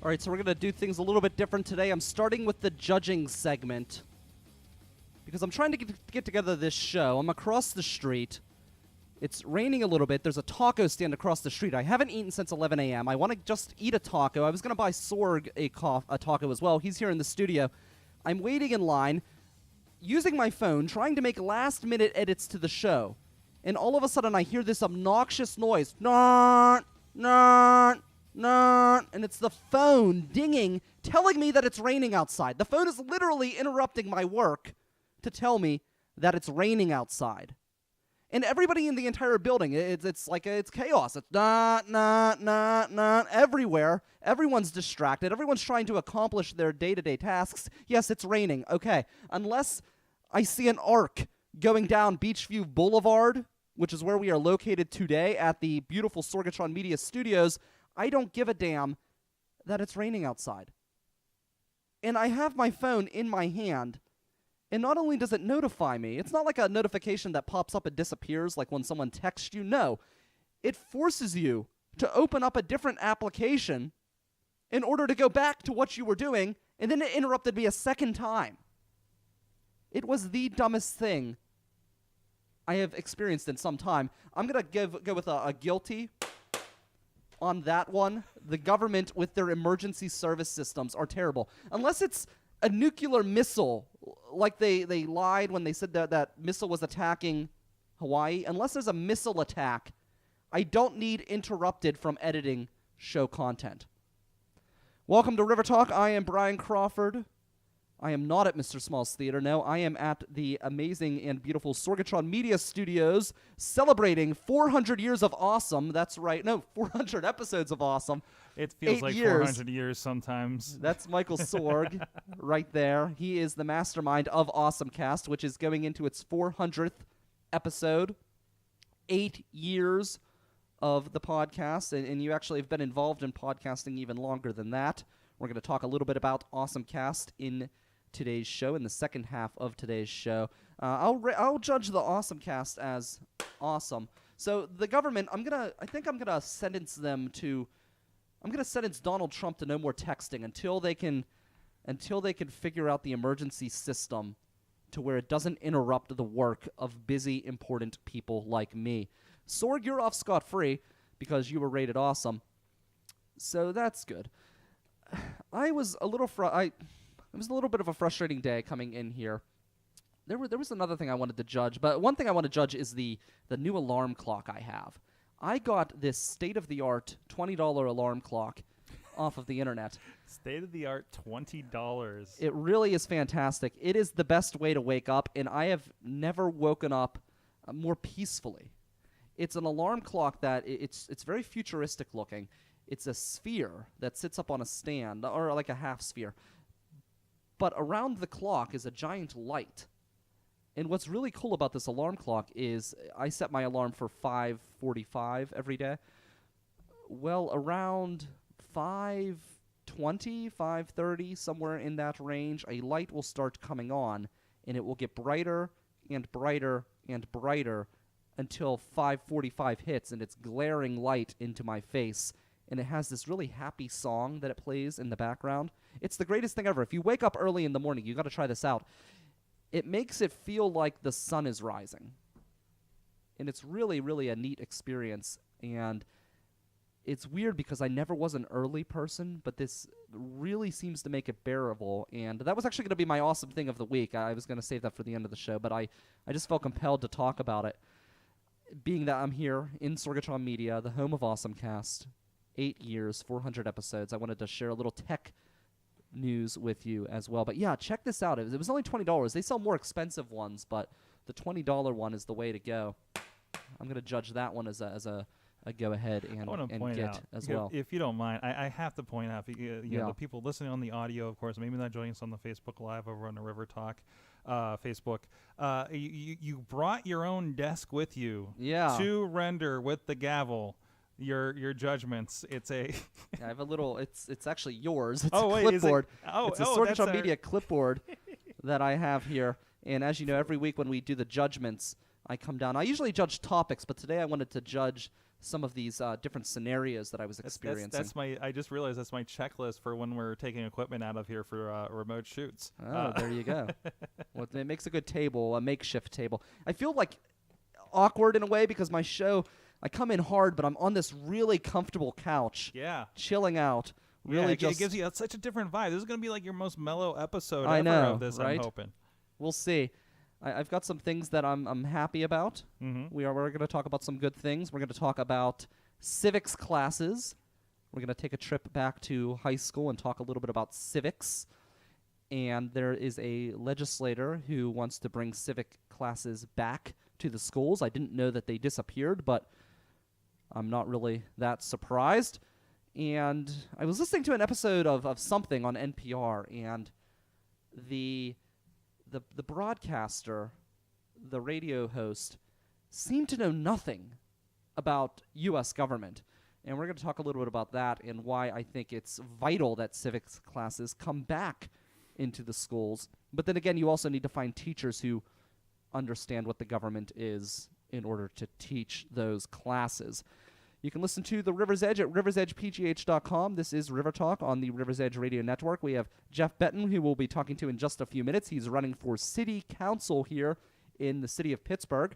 All right, so we're going to do things a little bit different today. I'm starting with the judging segment because I'm trying to get together this show. I'm across the street. It's raining a little bit. There's a taco stand across the street. I haven't eaten since 11 a.m. I want to just eat a taco. I was going to buy Sorg a taco as well. He's here in the studio. I'm waiting in line, using my phone, trying to make last-minute edits to the show. And all of a sudden, I hear this obnoxious noise. Nart, nart, nart. And it's the phone dinging, telling me that it's raining outside. The phone is literally interrupting my work to tell me that it's raining outside. And everybody in the entire building, it's like it's chaos. It's not everywhere. Everyone's distracted. Everyone's trying to accomplish their day-to-day tasks. Yes, it's raining. Okay, unless I see an arc going down Beachview Boulevard, which is where we are located today at the beautiful Sorgatron Media Studios, I don't give a damn that it's raining outside. And I have my phone in my hand. And not only does it notify me, it's not like a notification that pops up and disappears like when someone texts you. No, it forces you to open up a different application in order to go back to what you were doing, and then it interrupted me a second time. It was the dumbest thing I have experienced in some time. I'm going to go with a guilty on that one. The government with their emergency service systems are terrible. Unless it's a nuclear missile, like they lied when they said that missile was attacking Hawaii. Unless there's a missile attack, I don't need interrupted from editing show content. Welcome to River Talk. I am Brian Crawford. I am not at Mr. Small's Theater. No, I am at the amazing and beautiful Sorgatron Media Studios celebrating 400 years of awesome. That's right. No, 400 episodes of awesome. It feels like 400 years sometimes. That's Michael Sorg right there. He is the mastermind of AwesomeCast, which is going into its 400th episode. 8 years of the podcast, and you actually have been involved in podcasting even longer than that. We're going to talk a little bit about AwesomeCast in today's show, in the second half of today's show. I'll judge the AwesomeCast as awesome. So the government, I think I'm gonna sentence Donald Trump to no more texting until they can figure out the emergency system to where it doesn't interrupt the work of busy, important people like me. Sorg, you're off scot-free because you were rated awesome. So that's good. It was a little bit of a frustrating day coming in here. There was another thing I wanted to judge, but one thing I want to judge is the new alarm clock I have. I got this state-of-the-art $20 alarm clock off of the internet. State-of-the-art $20. It really is fantastic. It is the best way to wake up, and I have never woken up more peacefully. It's an alarm clock that it's very futuristic looking. It's a sphere that sits up on a stand, or like a half sphere. But around the clock is a giant light. And what's really cool about this alarm clock is I set my alarm for 5:45 every day. Well, around 5:20, 5:30, somewhere in that range, a light will start coming on, and it will get brighter and brighter and brighter until 5:45 hits, and it's glaring light into my face. And it has this really happy song that it plays in the background. It's the greatest thing ever. If you wake up early in the morning, you got to try this out. It makes it feel like the sun is rising. And it's really, really a neat experience. And it's weird because I never was an early person, but this really seems to make it bearable. And that was actually going to be my awesome thing of the week. I was going to save that for the end of the show, but I just felt compelled to talk about it. Being that I'm here in Sorgatron Media, the home of AwesomeCast, 8 years, 400 episodes. I wanted to share a little tech news with you as well. But yeah, check this out. It was only $20. They sell more expensive ones, but the $20 one is the way to go. I'm going to judge that one as a go-ahead and get as well. If you don't mind, I have to point out, you know, the people listening on the audio, of course, maybe not joining us on the Facebook Live over on the River Talk Facebook. You brought your own desk with you to render with the gavel your judgments. It's a I have a little it's actually yours. It's a clipboard. It's a Sorgatron Media clipboard that I have here. And as you know, every week when we do the judgments, I come down. I usually judge topics, but today I wanted to judge some of these different scenarios that I was experiencing. I just realized that's my checklist for when we're taking equipment out of here for remote shoots. Oh, there you go. Well, it makes a good table, a makeshift table. I feel like awkward in a way because my show, I come in hard, but I'm on this really comfortable couch. Yeah. Chilling out. Really, it gives you such a different vibe. This is going to be like your most mellow episode ever of this, right? I'm hoping. We'll see. I've got some things that I'm happy about. Mm-hmm. We're going to talk about some good things. We're going to talk about civics classes. We're going to take a trip back to high school and talk a little bit about civics. And there is a legislator who wants to bring civic classes back to the schools. I didn't know that they disappeared, but I'm not really that surprised. And I was listening to an episode of something on NPR, and the broadcaster, the radio host, seemed to know nothing about U.S. government. And we're going to talk a little bit about that and why I think it's vital that civics classes come back into the schools. But then again, you also need to find teachers who understand what the government is in order to teach those classes. You can listen to The River's Edge at riversedgepgh.com. This is River Talk on the River's Edge Radio Network. We have Jeff Betten, who we'll be talking to in just a few minutes. He's running for city council here in the city of Pittsburgh.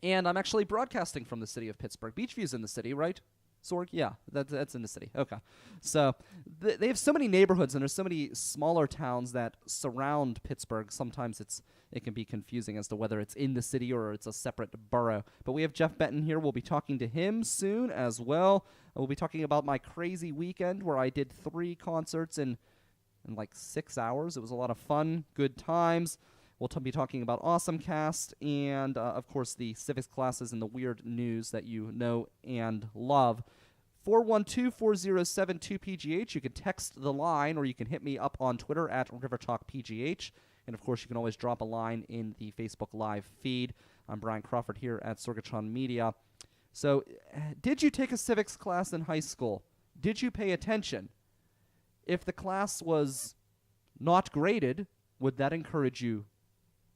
And I'm actually broadcasting from the city of Pittsburgh. Beachview's in the city, right? Sorg? Yeah, that's in the city. Okay. So they have so many neighborhoods, and there's so many smaller towns that surround Pittsburgh. Sometimes it can be confusing as to whether it's in the city or it's a separate borough. But we have Jeff Betten here. We'll be talking to him soon as well. We'll be talking about my crazy weekend where I did 3 concerts in like 6 hours. It was a lot of fun, good times. We'll be talking about AwesomeCast and, of course, the civics classes and the weird news that you know and love. 412-407-2PGH. You can text the line, or you can hit me up on Twitter at RiverTalkPGH. And, of course, you can always drop a line in the Facebook Live feed. I'm Brian Crawford here at Sorgatron Media. So, did you take a civics class in high school? Did you pay attention? If the class was not graded, would that encourage you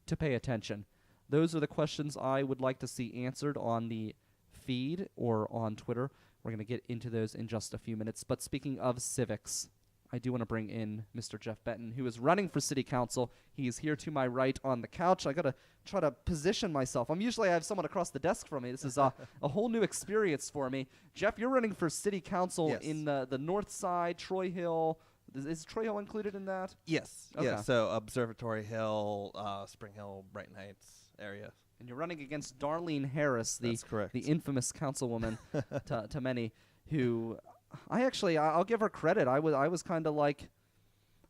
to pay attention? Those are the questions I would like to see answered on the feed or on Twitter. We're going to get into those in just a few minutes. But speaking of civics, I do want to bring in Mr. Jeff Betten, who is running for city council. He is here to my right on the couch. I got to try to position myself. I have someone across the desk from me. This is a whole new experience for me. Jeff, you're running for city council in the north side, Troy Hill. Is Troy Hill included in that? Yes. Okay. Yeah. So Observatory Hill, Spring Hill, Brighton Heights area. And you're running against Darlene Harris, the infamous councilwoman to many, who I'll give her credit. I was kind of like,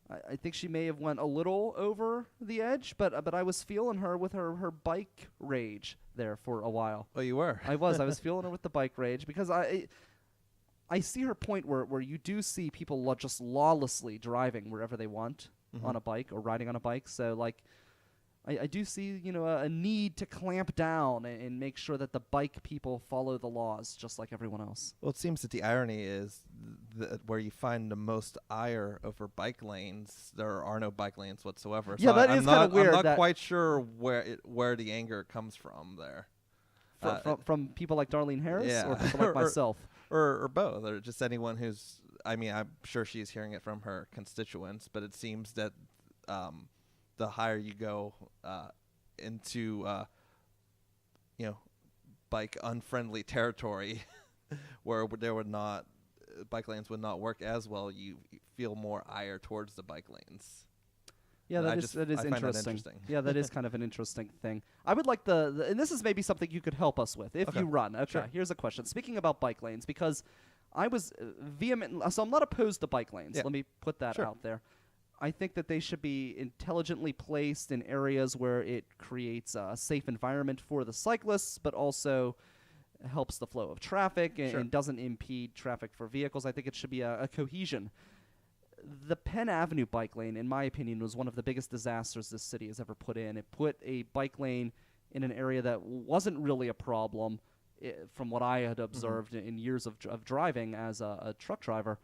I think she may have went a little over the edge, but I was feeling her with her bike rage there for a while. Oh, you were? I was feeling her with the bike rage because I see her point where you do see people just lawlessly driving wherever they want on a bike or riding on a bike. So, like, I do see, a need to clamp down and make sure that the bike people follow the laws just like everyone else. Well, it seems that the irony is where you find the most ire over bike lanes, there are no bike lanes whatsoever. Yeah, so that is kind of weird. I'm not quite sure where the anger comes from there. From people like Darlene Harris or people like myself? Or both, or just anyone who's, I'm sure she's hearing it from her constituents, but it seems that the higher you go into, bike unfriendly territory where bike lanes would not work as well, you feel more ire towards the bike lanes. Yeah, that is interesting. Yeah, that is kind of an interesting thing. I would like and this is maybe something you could help us with if you run. Okay, sure. Here's a question. Speaking about bike lanes, because I was vehement, so I'm not opposed to bike lanes. Yeah. Let me put that out there. I think that they should be intelligently placed in areas where it creates a safe environment for the cyclists, but also helps the flow of traffic and doesn't impede traffic for vehicles. I think it should be a cohesion. The Penn Avenue bike lane, in my opinion, was one of the biggest disasters this city has ever put in. It put a bike lane in an area that wasn't really a problem from what I had observed in years of driving as a truck driver.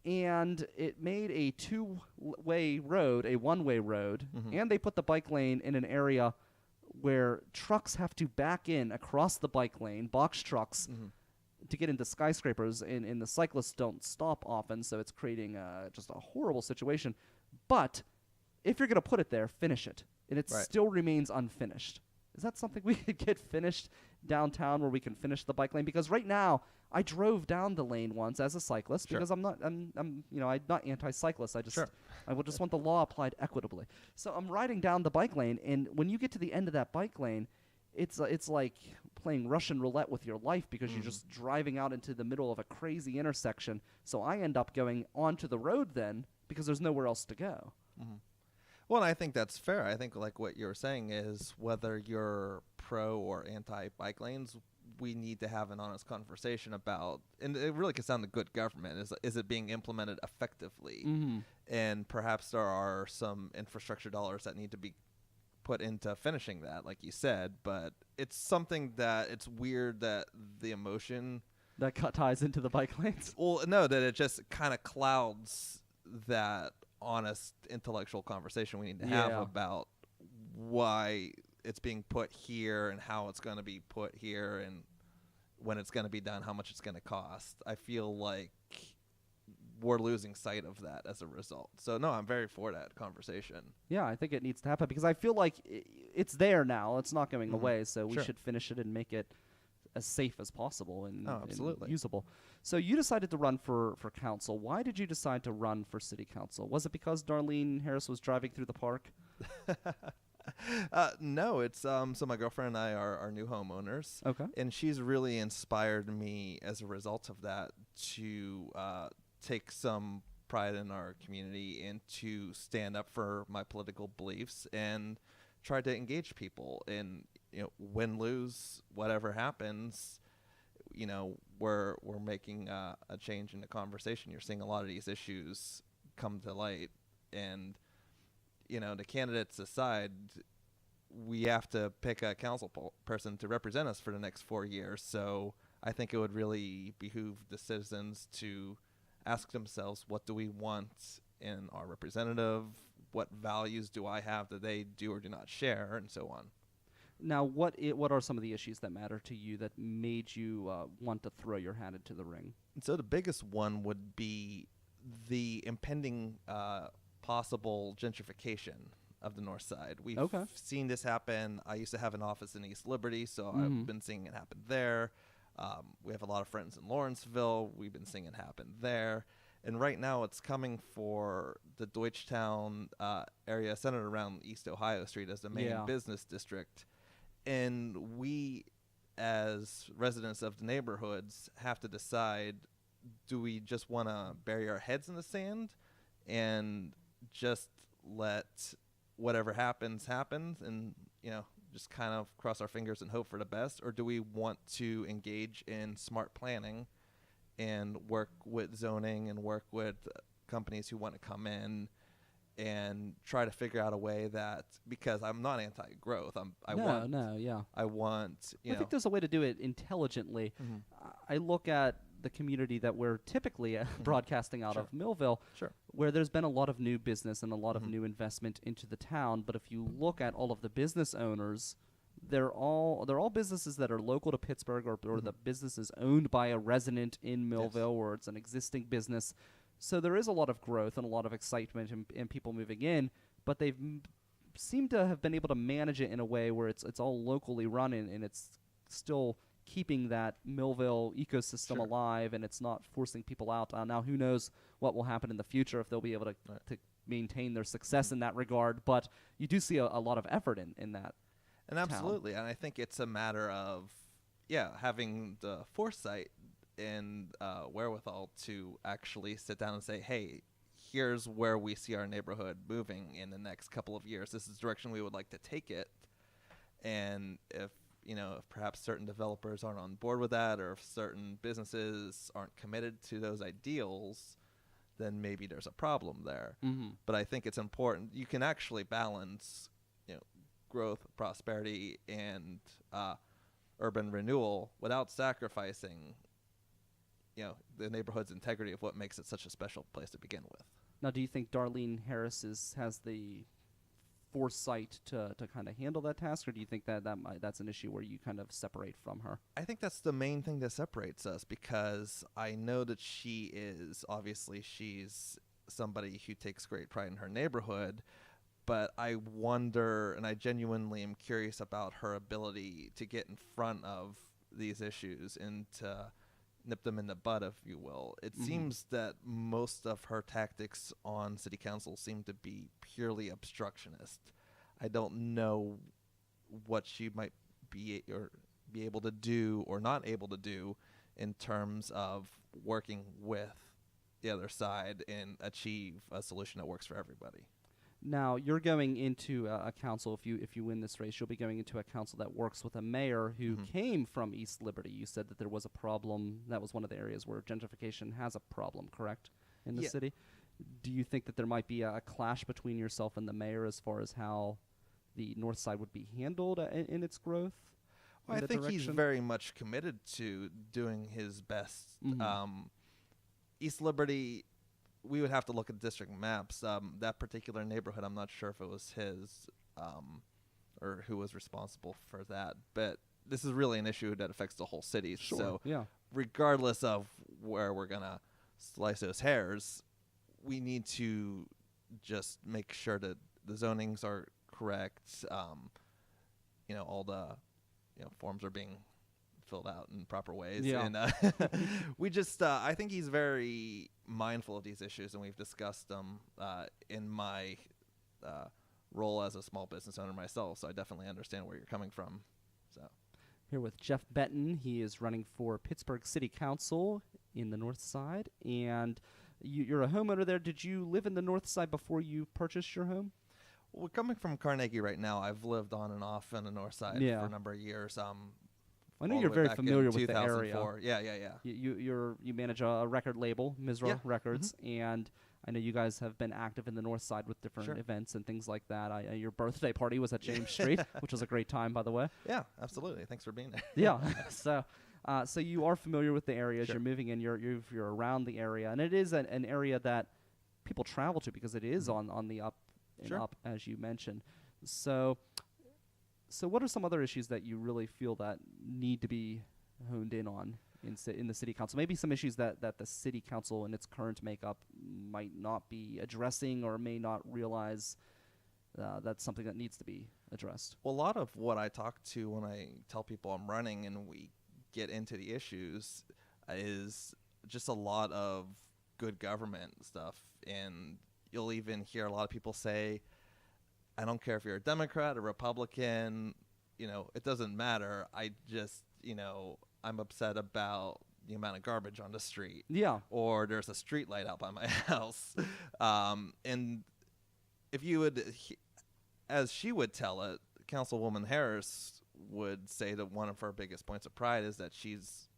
And it made a two-way road, a one-way road, and they put the bike lane in an area where trucks have to back in across the bike lane, box trucks, to get into skyscrapers, and the cyclists don't stop often, so it's creating just a horrible situation. But if you're going to put it there, finish it. And it still remains unfinished. Is that something we could get finished downtown where we can finish the bike lane? Because right now, I drove down the lane once as a cyclist because I'm not anti-cyclist. I just want the law applied equitably. So I'm riding down the bike lane, and when you get to the end of that bike lane, it's like playing Russian roulette with your life because you're just driving out into the middle of a crazy intersection. So I end up going onto the road then because there's nowhere else to go. Well, and I think that's fair. I think like what you're saying is whether you're pro or anti-bike lanes, we need to have an honest conversation about, and it really comes down to good government. Is it being implemented effectively? And perhaps there are some infrastructure dollars that need to be put into finishing that, like you said. But it's something that it's weird that the emotion that ties into the bike lanes. Well, no, that it just kind of clouds that honest intellectual conversation we need to have about why it's being put here and how it's going to be put here and when it's going to be done, how much it's going to cost. I feel like we're losing sight of that as a result. So, no, I'm very for that conversation. Yeah, I think it needs to happen because I feel like it's there now. It's not going away, so we should finish it and make it as safe as possible and usable. So you decided to run for council. Why did you decide to run for city council? Was it because Darlene Harris was driving through the park? No, it's so my girlfriend and I are new homeowners. Okay. And she's really inspired me as a result of that to take some pride in our community and to stand up for my political beliefs and try to engage people. And win, lose, whatever happens, we're making a change in the conversation. You're seeing a lot of these issues come to light, and the candidates aside, we have to pick a council person to represent us for the next 4 years. So I think it would really behoove the citizens to ask themselves, what do we want in our representative? What values do I have that they do or do not share, and so on. Now, what are some of the issues that matter to you that made you want to throw your hat into the ring? So the biggest one would be the impending possible gentrification of the North Side. We've seen this happen. I used to have an office in East Liberty, so I've been seeing it happen there. We have a lot of friends in Lawrenceville. We've been seeing it happen there. And right now it's coming for the Deutschtown area centered around East Ohio Street as the main business district. And we, as residents of the neighborhoods, have to decide, do we just want to bury our heads in the sand and just let whatever happens and, just kind of cross our fingers and hope for the best? Or do we want to engage in smart planning and work with zoning and work with companies who want to come in and try to figure out a way that, because I'm not anti-growth, I think there's a way to do it intelligently. I look at the community that we're typically broadcasting out of, Millville, where there's been a lot of new business and a lot of new investment into the town. But if you look at all of the business owners, they're all businesses that are local to Pittsburgh, or the business is owned by a resident in Millville, or it's an existing business. So there is a lot of growth and a lot of excitement and people moving in, but they've seem to have been able to manage it in a way where it's all locally run and it's still keeping that Millville ecosystem alive, and it's not forcing people out. Now, who knows what will happen in the future if they'll be able to maintain their success in that regard, but you do see a lot of effort in that. And absolutely, and I think it's a matter of, having the foresight and wherewithal to actually sit down and say, hey, here's where we see our neighborhood moving in the next couple of years. This is the direction we would like to take it. And if perhaps certain developers aren't on board with that, or if certain businesses aren't committed to those ideals, then maybe there's a problem there. But I think it's important. You can actually balance, growth, prosperity, and urban renewal without sacrificing the neighborhood's integrity of what makes it such a special place to begin with. Now, do you think Darlene Harris has the foresight to kind of handle that task, or do you think that's an issue where you kind of separate from her? I think that's the main thing that separates us, because I know that she's somebody who takes great pride in her neighborhood, but I wonder, and I genuinely am curious about her ability to get in front of these issues and to nip them in the bud, if you will. It seems that most of her tactics on city council seem to be purely obstructionist. I don't know what she might be able to do or not able to do in terms of working with the other side and achieve a solution that works for everybody. Now, you're going into a council, if you win this race, you'll be going into a council that works with a mayor who came from East Liberty. You said that there was a problem. That was one of the areas where gentrification has a problem, correct, in the city? Do you think that there might be a clash between yourself and the mayor as far as how the north side would be handled in its growth? Well, I think he's very much committed to doing his best. East Liberty, we would have to look at district maps. That particular neighborhood, I'm not sure if it was his or who was responsible for that. But this is really an issue that affects the whole city. Sure. So yeah. Regardless of where we're going to slice those hairs, we need to just make sure that the zonings are correct. All the forms are being filled out in proper ways. Yeah. And we just, I think he's very mindful of these issues, and we've discussed them in my role as a small business owner myself, so I definitely understand where you're coming from. So here with Jeff Betten. He is running for Pittsburgh City Council in the north side, and you're a homeowner there. Did you live in the north side before you purchased your home? Well, we're coming from Carnegie right now. I've lived on and off on the north side for a number of years. I know you're very familiar with the area. Yeah. You manage a record label, Misra Records, and I know you guys have been active in the north side with different events and things like that. Your birthday party was at James Street, which was a great time, by the way. Yeah, absolutely. Thanks for being there. Yeah. So you are familiar with the area as you're moving in. You're around the area, and it is an area that people travel to because it is on the up and up, as you mentioned. So what are some other issues that you really feel that need to be honed in on in the city council? Maybe some issues that the city council in its current makeup might not be addressing or may not realize that's something that needs to be addressed. Well, a lot of what I talk to when I tell people I'm running and we get into the issues is just a lot of good government stuff. And you'll even hear a lot of people say, I don't care if you're a Democrat or Republican, it doesn't matter. I just, I'm upset about the amount of garbage on the street. Yeah. Or there's a street light out by my house. And if you would, as she would tell it, Councilwoman Harris would say that one of her biggest points of pride is that she's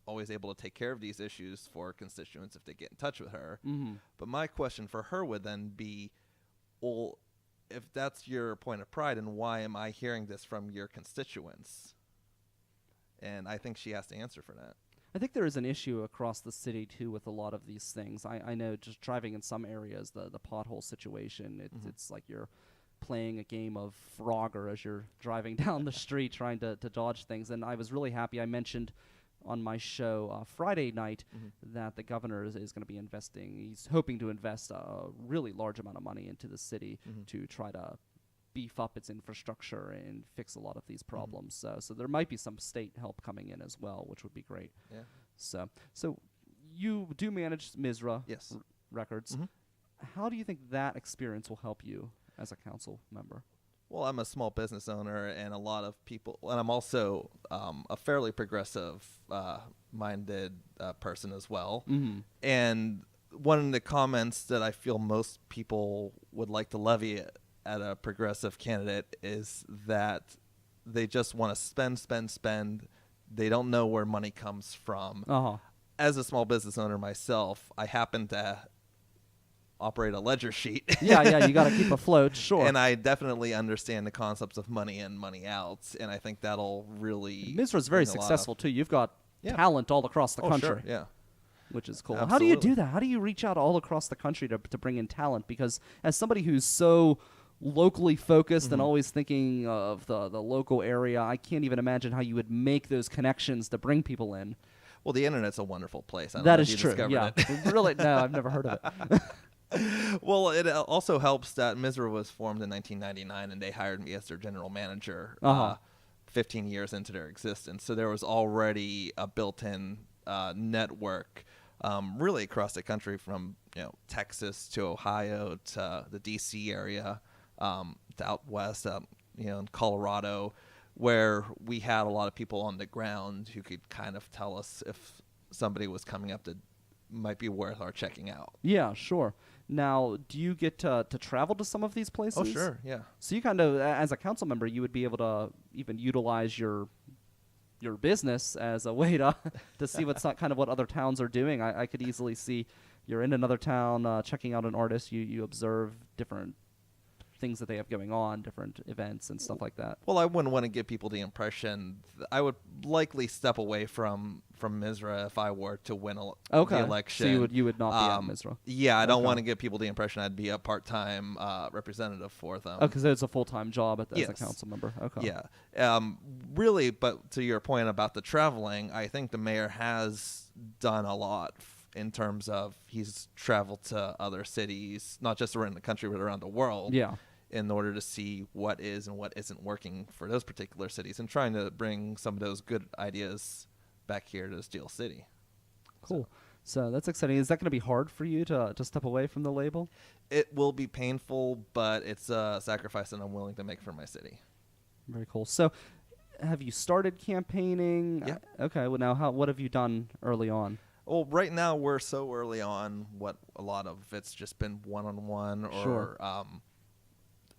always able to take care of these issues for constituents if they get in touch with her. But my question for her would then be, well, if that's your point of pride, and why am I hearing this from your constituents? And I think she has to answer for that. I think there is an issue across the city, too, with a lot of these things. I know just driving in some areas, the pothole situation, it's like you're playing a game of Frogger as you're driving down the street trying to dodge things. And I was really happy. I mentioned on my show Friday night that the governor is going to be investing. He's hoping to invest a really large amount of money into the city to try to beef up its infrastructure and fix a lot of these problems. So there might be some state help coming in as well, which would be great. Yeah. So you do manage Misra Records. How do you think that experience will help you as a council member? Well, I'm a small business owner, and a lot of people, and I'm also a fairly progressive-minded person as well. And one of the comments that I feel most people would like to levy at a progressive candidate is that they just want to spend. They don't know where money comes from. As a small business owner myself, I happen to operate a ledger sheet. Yeah, you got to keep afloat, sure. And I definitely understand the concepts of money in, money out, and I think that'll really... Misra's very successful, too. You've got talent all across the country. Sure, which is cool. Absolutely. How do you do that? How do you reach out all across the country to bring in talent? Because as somebody who's so locally focused and always thinking of the local area, I can't even imagine how you would make those connections to bring people in. Well, the internet's a wonderful place. I don't That know is if you true. discovered Yeah, it. really. No, I've never heard of it. Well, it also helps that Misra was formed in 1999, and they hired me as their general manager 15 years into their existence. So there was already a built-in network, really across the country, from Texas to Ohio to the D.C. area, to out west, in Colorado, where we had a lot of people on the ground who could kind of tell us if somebody was coming up that might be worth our checking out. Yeah, sure. Now, do you get to travel to some of these places? Oh, sure, yeah. So you kind of, as a council member, you would be able to even utilize your business as a way to see what's not kind of what other towns are doing. I could easily see you're in another town checking out an artist. You observe different things that they have going on, different events and stuff like that. Well, I wouldn't want to give people the impression. I would likely step away from Misra if I were to win the election. So you would not be at Misra. Yeah, I don't want to give people the impression I'd be a part-time representative for them. Oh, because it's a full-time job as a council member. Okay. Yeah. Really, but to your point about the traveling, I think the mayor has done a lot in terms of he's traveled to other cities, not just around the country, but around the world. Yeah. In order to see what is and what isn't working for those particular cities, and trying to bring some of those good ideas back here to Steel City. Cool. So that's exciting. Is that going to be hard for you to step away from the label? It will be painful, but it's a sacrifice that I'm willing to make for my city. Very cool. So have you started campaigning? Yeah. Okay. Well, now what have you done early on? Well, right now we're so early on. What a lot of it's just been one-on-one, or Sure.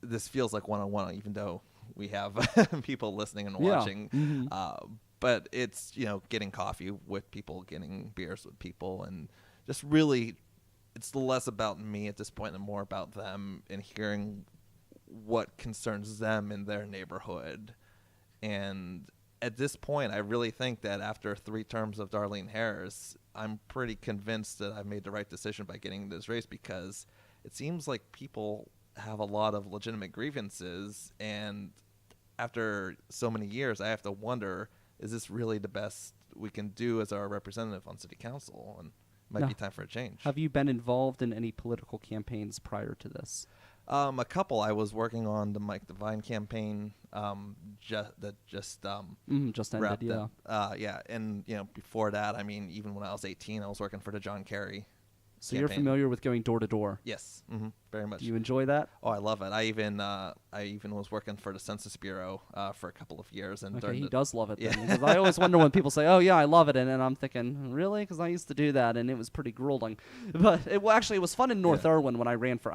This feels like one-on-one, even though we have people listening and watching. Mm-hmm. But it's getting coffee with people, getting beers with people, and just really, it's less about me at this point and more about them, and hearing what concerns them in their neighborhood. And at this point, I really think that after 3 terms of Darlene Harris, I'm pretty convinced that I've made the right decision by getting in this race, because it seems like people have a lot of legitimate grievances, and after so many years, I have to wonder, is this really the best we can do as our representative on city council? And it might be time for a change. Have you been involved in any political campaigns prior to this? A couple. I was working on the Mike Devine campaign just ended, wrapped yeah. up. Yeah, and before that, I mean, even when I was 18, I was working for the John Kerry So campaign. you're familiar with going door to door? Yes, very much. Do you enjoy that? Oh, I love it. I even was working for the Census Bureau for a couple of years. And Okay, he does love it then. Yeah. Because I always wonder when people say, oh, yeah, I love it. And I'm thinking, really? Because I used to do that, and it was pretty grueling. But it was fun in North Irwin when I ran for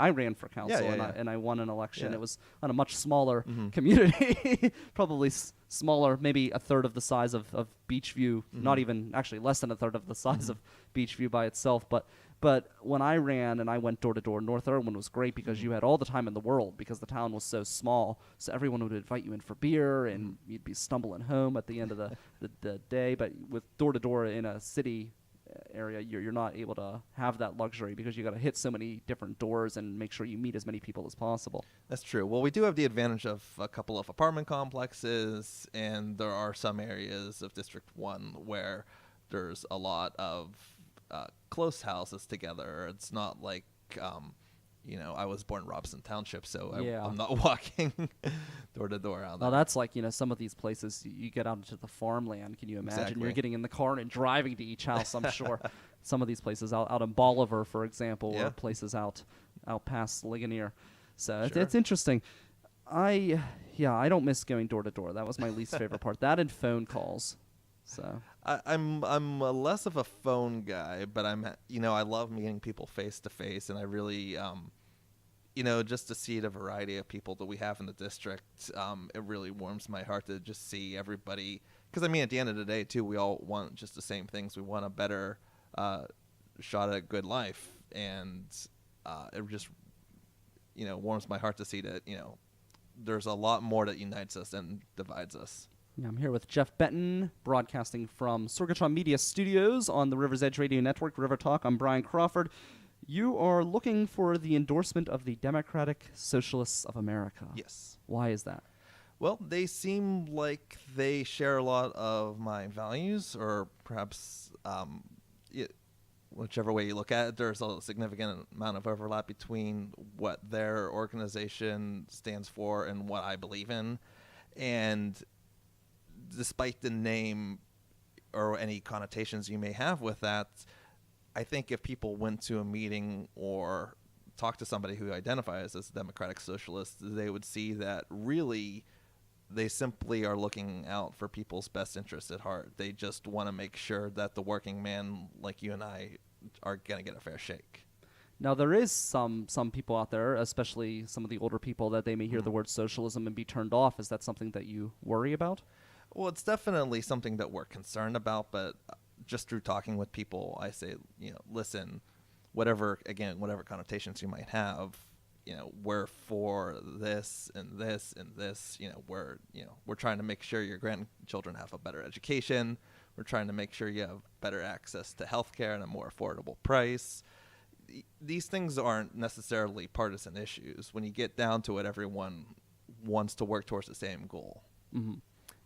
council, and I won an election. Yeah. It was on a much smaller community, probably smaller, maybe a third of the size of Beachview, not even, actually less than a third of the size of Beachview by itself. But when I ran and I went door to door, North Irwin was great because you had all the time in the world because the town was so small. So everyone would invite you in for beer, and you'd be stumbling home at the end of the day. But with door to door in a city area, you're not able to have that luxury because you got to hit so many different doors and make sure you meet as many people as possible. That's true. Well, we do have the advantage of a couple of apartment complexes, and there are some areas of District 1 where there's a lot of close houses together. It's not like, I was born in Robson Township, so I'm not walking door to door out there. Well, that's like, some of these places, you get out into the farmland. Can you imagine? Exactly. You're getting in the car and driving to each house, I'm sure. Some of these places out in Bolivar, for example, or places out past Ligonier. So it's interesting. I don't miss going door to door. That was my least favorite part. That and phone calls. So I'm less of a phone guy, but I love meeting people face to face, and I really just to see the variety of people that we have in the district, it really warms my heart to just see everybody. Because at the end of the day, too, we all want just the same things. We want a better shot at a good life, and it just warms my heart to see that there's a lot more that unites us than divides us. Yeah, I'm here with Jeff Betten, broadcasting from Sorgatron Media Studios on the River's Edge Radio Network, River Talk. I'm Brian Crawford. You are looking for the endorsement of the Democratic Socialists of America. Yes. Why is that? Well, they seem like they share a lot of my values, or perhaps whichever way you look at it, there's a significant amount of overlap between what their organization stands for and what I believe in. And despite the name or any connotations you may have with that, I think if people went to a meeting or talked to somebody who identifies as a Democratic Socialist, they would see that really they simply are looking out for people's best interests at heart. They just want to make sure that the working man like you and I are going to get a fair shake. Now, there is some people out there, especially some of the older people, that they may hear the word socialism and be turned off. Is that something that you worry about? Well, it's definitely something that we're concerned about, but just through talking with people, I say, listen, whatever connotations you might have, we're for this and this and this. We're trying to make sure your grandchildren have a better education. We're trying to make sure you have better access to healthcare at a more affordable price. These things aren't necessarily partisan issues. When you get down to it, everyone wants to work towards the same goal. Mm-hmm.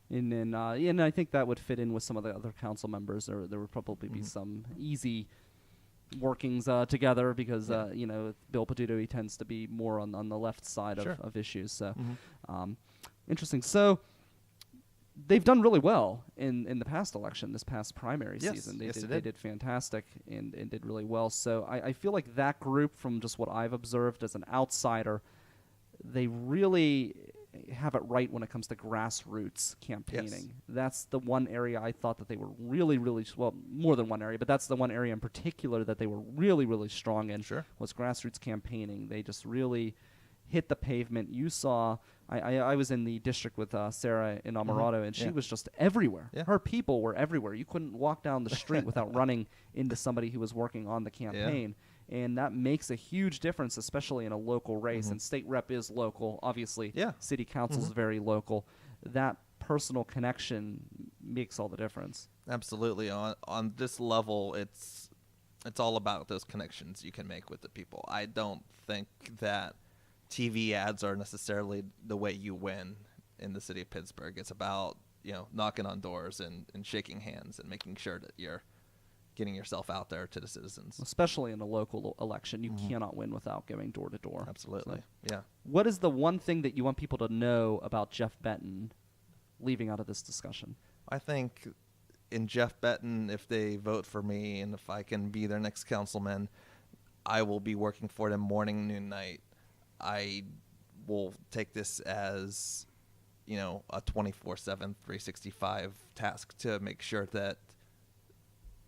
And then, and I think that would fit in with some of the other council members. There would probably be some easy workings together because Bill Peduto, he tends to be more on the left side of issues. So interesting. So they've done really well in the past election, this past primary season. They did fantastic and did really well. So I feel like that group, from just what I've observed as an outsider, they really have it right when it comes to grassroots campaigning. Yes. That's the one area I thought that they were really, really, well, more than one area, but that's the one area in particular that they were really, really strong in, was grassroots campaigning. They just really hit the pavement. You saw, I was in the district with Sarah in Amarato, and she was just everywhere. Yeah. Her people were everywhere. You couldn't walk down the street without running into somebody who was working on the campaign. Yeah. And that makes a huge difference, especially in a local race. And state rep is local, obviously. Yeah. City council is very local. That personal connection makes all the difference. Absolutely. On this level, it's all about those connections you can make with the people. I don't think that TV ads are necessarily the way you win in the city of Pittsburgh. It's about knocking on doors and shaking hands and making sure that you're getting yourself out there to the citizens. Especially in a local election, you cannot win without going door to door. Absolutely. So, yeah. What is the one thing that you want people to know about Jeff Betten leaving out of this discussion? I think in Jeff Betten, if they vote for me and if I can be their next councilman, I will be working for them morning, noon, night. I will take this as, a 24/7, 365 task to make sure that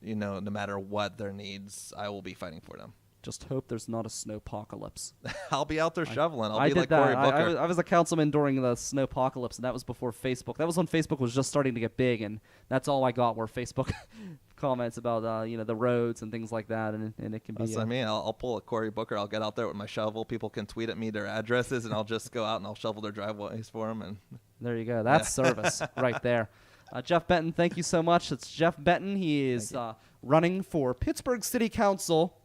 no matter what their needs, I will be fighting for them. Just hope there's not a snowpocalypse. I'll be out there shoveling. I'll be like Cory Booker. I was a councilman during the snowpocalypse, and that was before Facebook. That was when Facebook was just starting to get big, and that's all I got were Facebook comments about the roads and things like that, and it can be. That's what I mean. I'll pull a Cory Booker. I'll get out there with my shovel. People can tweet at me their addresses, and I'll just go out and I'll shovel their driveways for them. And there you go. That's service right there. Jeff Betten, thank you so much. It's Jeff Betten. He is running for Pittsburgh City Council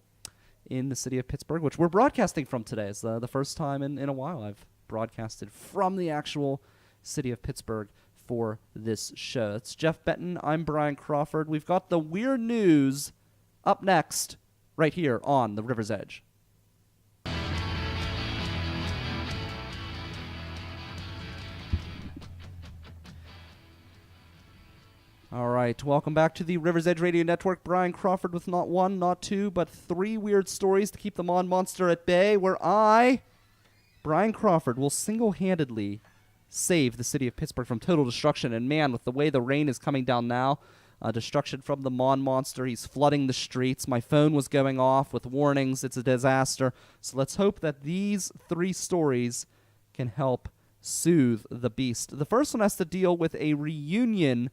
in the city of Pittsburgh, which we're broadcasting from today. It's the first time in a while I've broadcasted from the actual city of Pittsburgh for this show. It's Jeff Betten. I'm Brian Crawford. We've got the weird news up next right here on The River's Edge. All right, welcome back to the River's Edge Radio Network. Brian Crawford with not one, not two, but three weird stories to keep the Mon Monster at bay, where I, Brian Crawford, will single-handedly save the city of Pittsburgh from total destruction. And man, with the way the rain is coming down now, destruction from the Mon Monster, he's flooding the streets. My phone was going off with warnings. It's a disaster. So let's hope that these three stories can help soothe the beast. The first one has to deal with a reunion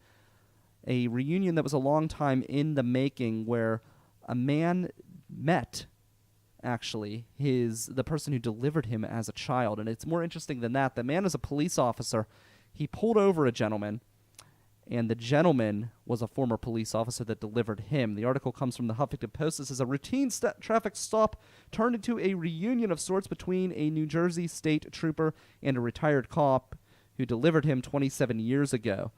that was a long time in the making, where a man met, actually, the person who delivered him as a child. And it's more interesting than that. The man is a police officer. He pulled over a gentleman, and the gentleman was a former police officer that delivered him. The article comes from the Huffington Post. This is a routine traffic stop turned into a reunion of sorts between a New Jersey state trooper and a retired cop who delivered him 27 years ago.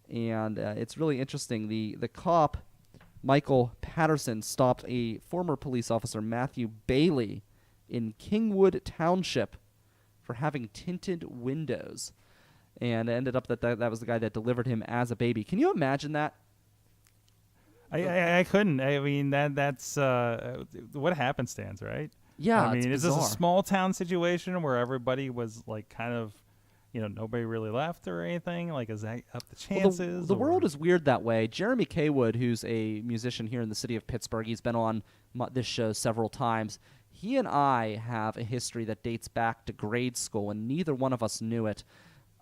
And it's really interesting. The cop, Michael Patterson, stopped a former police officer, Matthew Bailey, in Kingwood Township for having tinted windows. And it ended up that was the guy that delivered him as a baby. Can you imagine that? I couldn't. I mean, that's what happenstance, right? Yeah, I mean, it's is bizarre. this a small town situation where everybody was like kind of, nobody really left or anything? Like, is that up the chances? The world is weird that way. Jeremy Kaywood, who's a musician here in the city of Pittsburgh, he's been on this show several times. He and I have a history that dates back to grade school, and neither one of us knew it.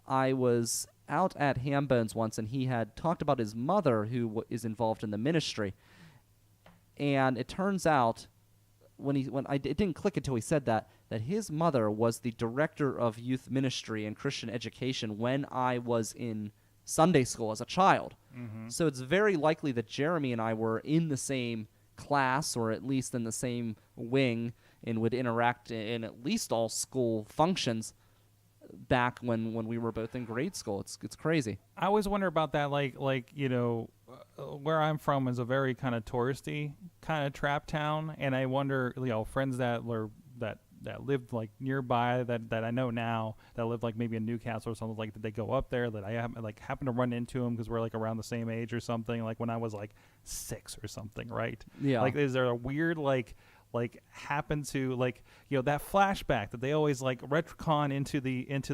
I was out at Hambones once, and he had talked about his mother, who is involved in the ministry. And it turns out, it didn't click until he said that his mother was the director of youth ministry and Christian education when I was in Sunday school as a child. Mm-hmm. So it's very likely that Jeremy and I were in the same class, or at least in the same wing, and would interact in at least all school functions back when we were both in grade school. It's crazy. I always wonder about that, where I'm from is a very kind of touristy kind of trap town, and I wonder, friends that lived like nearby that I know now that lived like maybe in Newcastle or something, like, did they go up there that I happen to run into them because we're like around the same age or something, like when I was like 6 or something, right? Yeah. Like, is there a weird happen to that flashback that they always like retcon into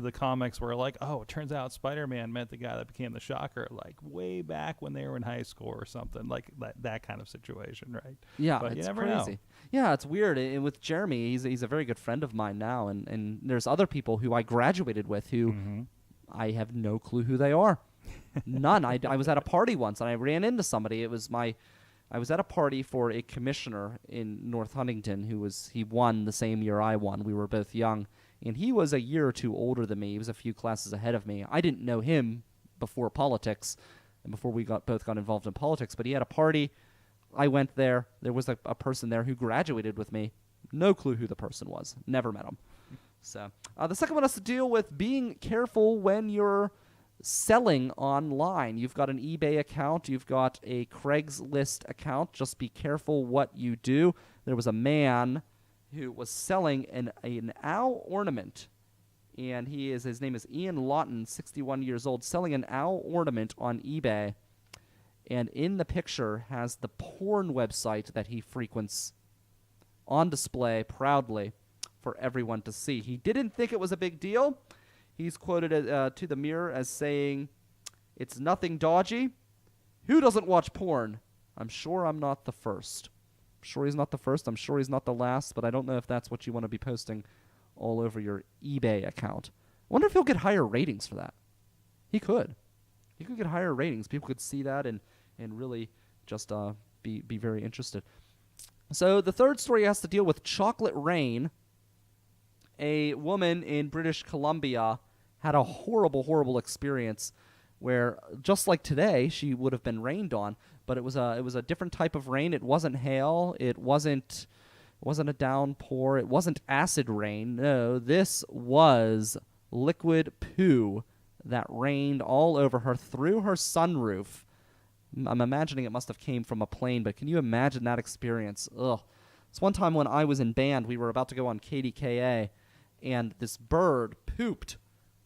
the comics where like, oh, it turns out Spider-Man met the guy that became the Shocker like way back when they were in high school or something, like that kind of situation, right? Yeah, but it's you never crazy. know. Yeah, it's weird. And with Jeremy, he's a very good friend of mine now, and there's other people who I graduated with who I have no clue who they are. None. I was at a party once and I ran into somebody. I was at a party for a commissioner in North Huntington he won the same year I won. We were both young, and he was a year or two older than me. He was a few classes ahead of me. I didn't know him before politics and before we both got involved in politics, but he had a party. I went there. There was a person there who graduated with me. No clue who the person was. Never met him. So the second one has to deal with being careful when you're selling online. You've got an eBay account, you've got a Craigslist account. Just be careful what you do. There was a man who was selling an owl ornament, and his name is Ian Lawton, 61 years old, selling an owl ornament on eBay, and in the picture has the porn website that he frequents on display proudly for everyone to see. He didn't think it was a big deal. He's quoted to the Mirror as saying, "It's nothing dodgy. Who doesn't watch porn? I'm sure I'm not the first." I'm sure he's not the first. I'm sure he's not the last, but I don't know if that's what you want to be posting all over your eBay account. I wonder if he'll get higher ratings for that. He could. He could get higher ratings. People could see that and really just be very interested. So the third story has to deal with chocolate rain. A woman in British Columbia had a horrible, horrible experience where, just like today, she would have been rained on, but it was a different type of rain. It wasn't hail. It wasn't a downpour. It wasn't acid rain. No, this was liquid poo that rained all over her through her sunroof. I'm imagining it must have came from a plane, but can you imagine that experience? Ugh. It's one time when I was in band, we were about to go on KDKA, and this bird pooped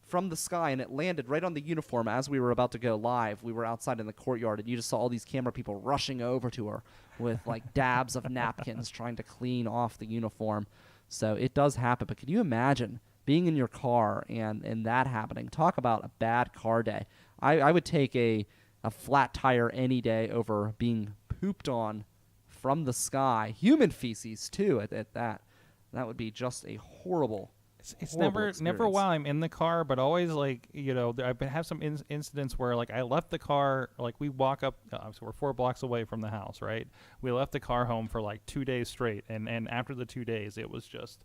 from the sky, and it landed right on the uniform as we were about to go live. We were outside in the courtyard, and you just saw all these camera people rushing over to her with like dabs of napkins trying to clean off the uniform. So it does happen, but can you imagine being in your car and that happening? Talk about a bad car day. I would take a flat tire any day over being pooped on from the sky. Human feces, too, at that. That would be just a horrible It's never while I'm in the car, but always like, I've been have some incidents where like I left the car, like we walk up, so we're 4 blocks away from the house, right? We left the car home for like 2 days straight, and after the 2 days, it was just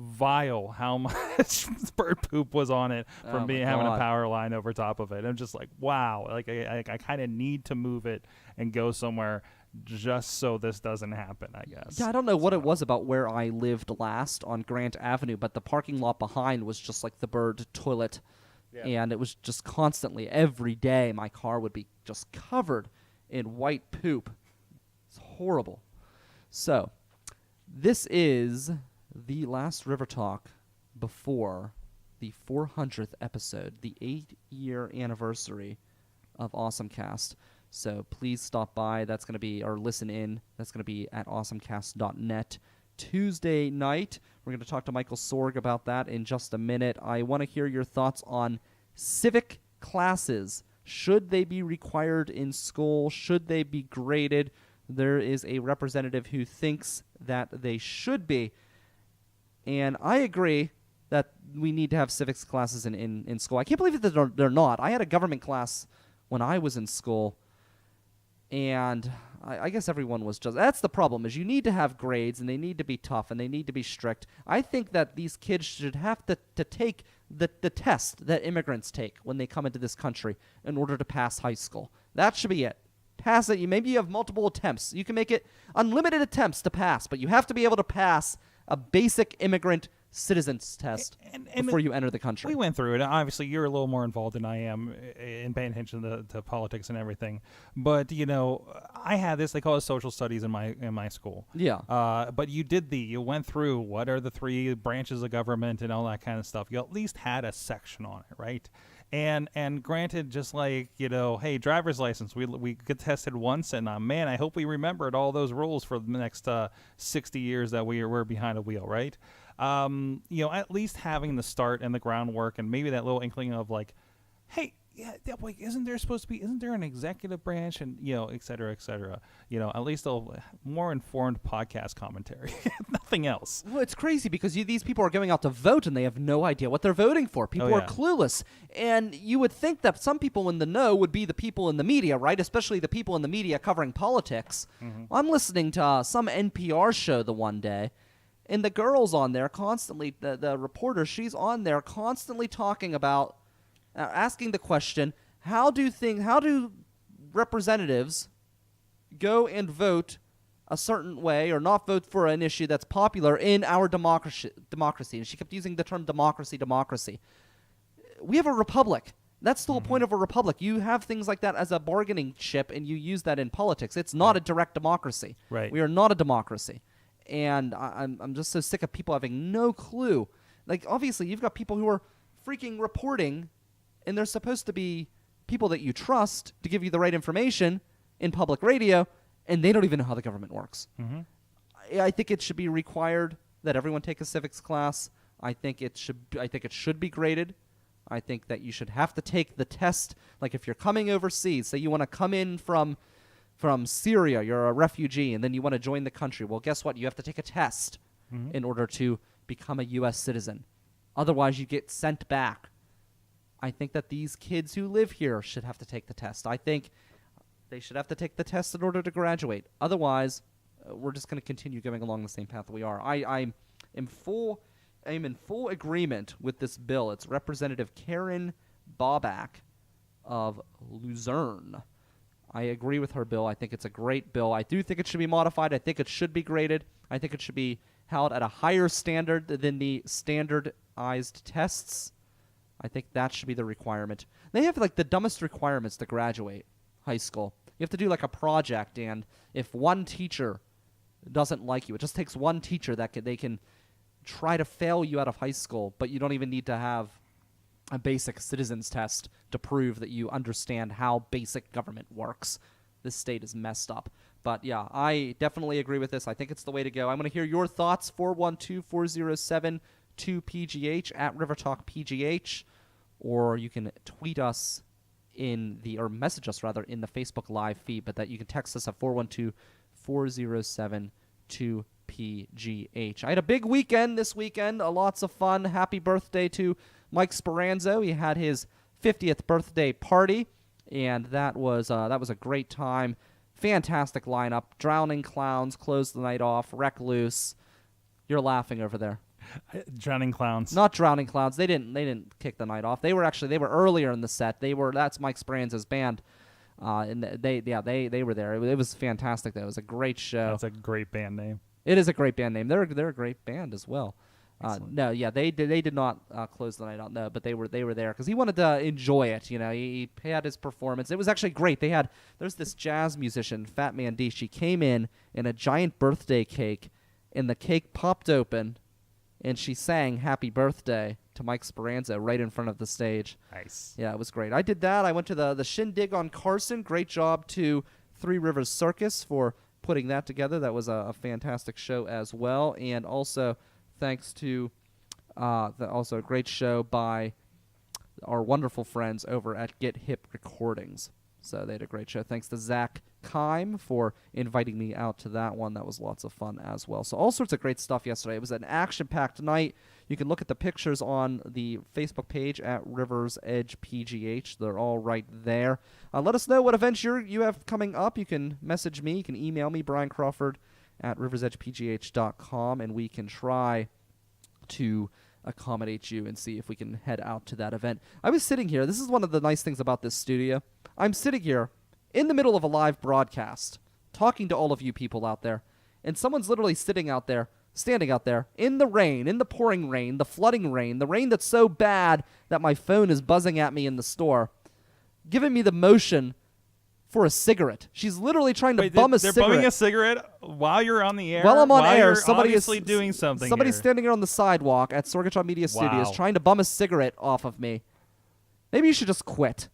vile how much bird poop was on it from having a power line over top of it. I'm just like, wow, like I kind of need to move it and go somewhere just so this doesn't happen, I guess. Yeah, I don't know what it was about where I lived last on Grant Avenue, but the parking lot behind was just like the bird toilet. Yeah. And it was just constantly, every day, my car would be just covered in white poop. It's horrible. So, this is the last River Talk before the 400th episode, the 8-year anniversary of AwesomeCast. So please stop by. That's going to be, or listen in. That's going to be at awesomecast.net. Tuesday night, we're going to talk to Michael Sorg about that in just a minute. I want to hear your thoughts on civic classes. Should they be required in school? Should they be graded? There is a representative who thinks that they should be. And I agree that we need to have civics classes in school. I can't believe that they're not. I had a government class when I was in school, and I guess everyone was just... That's the problem, is you need to have grades, and they need to be tough, and they need to be strict. I think that these kids should have to take the test that immigrants take when they come into this country in order to pass high school. That should be it. Pass it. Maybe you have multiple attempts. You can make it unlimited attempts to pass, but you have to be able to pass a basic immigrant citizens test before you enter the country. We went through it. Obviously, you're a little more involved than I am in paying attention to politics and everything. But I had this. They call it social studies in my school. Yeah. But you went through what are the 3 branches of government and all that kind of stuff. You at least had a section on it, right? And granted, just like, hey, driver's license, we get tested once, and man, I hope we remembered all those rules for the next 60 years that we're behind a wheel, right? At least having the start and the groundwork, and maybe that little inkling of like, hey, yeah, like, isn't there an executive branch, and et cetera, et cetera. At least a more informed podcast commentary, nothing else. Well, it's crazy because these people are going out to vote and they have no idea what they're voting for. People are clueless, and you would think that some people in the know would be the people in the media, right? Especially the people in the media covering politics. Mm-hmm. I'm listening to some NPR show the one day, and the girl's on there constantly. The reporter, she's on there constantly talking about. Asking the question, how do representatives go and vote a certain way or not vote for an issue that's popular in our democracy? And she kept using the term democracy. We have a republic. That's the whole point of a republic. You have things like that as a bargaining chip, and you use that in politics. It's not a direct democracy. Right. We are not a democracy. And I'm just so sick of people having no clue. Like, obviously, you've got people who are freaking reporting, and they're supposed to be people that you trust to give you the right information in public radio, and they don't even know how the government works. Mm-hmm. I think it should be required that everyone take a civics class. I think it should be graded. I think that you should have to take the test. Like if you're coming overseas, say you want to come in from Syria, you're a refugee, and then you want to join the country. Well, guess what? You have to take a test in order to become a U.S. citizen. Otherwise, you get sent back. I think that these kids who live here should have to take the test. I think they should have to take the test in order to graduate. Otherwise, we're just going to continue going along the same path that we are. I'm in full agreement with this bill. It's Representative Karen Bobak of Luzerne. I agree with her bill. I think it's a great bill. I do think it should be modified. I think it should be graded. I think it should be held at a higher standard than the standardized tests. I think that should be the requirement. They have like the dumbest requirements to graduate high school. You have to do like a project, and if one teacher doesn't like you, it just takes one teacher that they can try to fail you out of high school, but you don't even need to have a basic citizens test to prove that you understand how basic government works. This state is messed up. But yeah, I definitely agree with this. I think it's the way to go. I'm going to hear your thoughts. 412-407-2PGH at RiverTalkPGH, or you can tweet us or message us rather in the Facebook Live feed, but that you can text us at 412-407-2PGH. I had a big weekend this weekend, lots of fun. Happy birthday to Mike Speranzo. He had his 50th birthday party, and that was a great time. Fantastic lineup. Drowning Clowns closed the night off. Wreck Loose. You're laughing over there. Drowning Clowns. Not Drowning Clowns. They didn't kick the night off. They were earlier in the set. That's Mike Speranza's band. And they were there. It was fantastic though. It was a great show. That's a great band name. It is a great band name. They're a great band as well. They did not close the night out. No, but they were there because he wanted to enjoy it. You know, he had his performance. It was actually great. There's this jazz musician, Fat Man D. She came in a giant birthday cake, and the cake popped open, and she sang "Happy Birthday" to Mike Speranza right in front of the stage. Nice. Yeah, it was great. I did that. I went to the Shindig on Carson. Great job to Three Rivers Circus for putting that together. That was a fantastic show as well. And also thanks to also a great show by our wonderful friends over at Get Hip Recordings. So they had a great show. Thanks to Zach Kime for inviting me out to that one. That was lots of fun as well. So all sorts of great stuff yesterday. It was an action-packed night. You can look at the pictures on the Facebook page at Rivers Edge PGH. They're all right there. Let us know what events you have coming up. You can message me. You can email me, Brian Crawford at riversedgepgh.com, and we can try to accommodate you and see if we can head out to that event. I was sitting here. This is one of the nice things about this studio. I'm sitting here in the middle of a live broadcast talking to all of you people out there, and someone's literally standing out there in the rain, in the pouring rain, the flooding rain, the rain that's so bad that my phone is buzzing at me in the store, giving me the motion for a cigarette. She's literally trying to bum a cigarette. They're bumming a cigarette while you're on the air? While I'm on air, somebody is doing something. Somebody's standing here on the sidewalk at Sorgatron Media Studios trying to bum a cigarette off of me. Maybe you should just quit.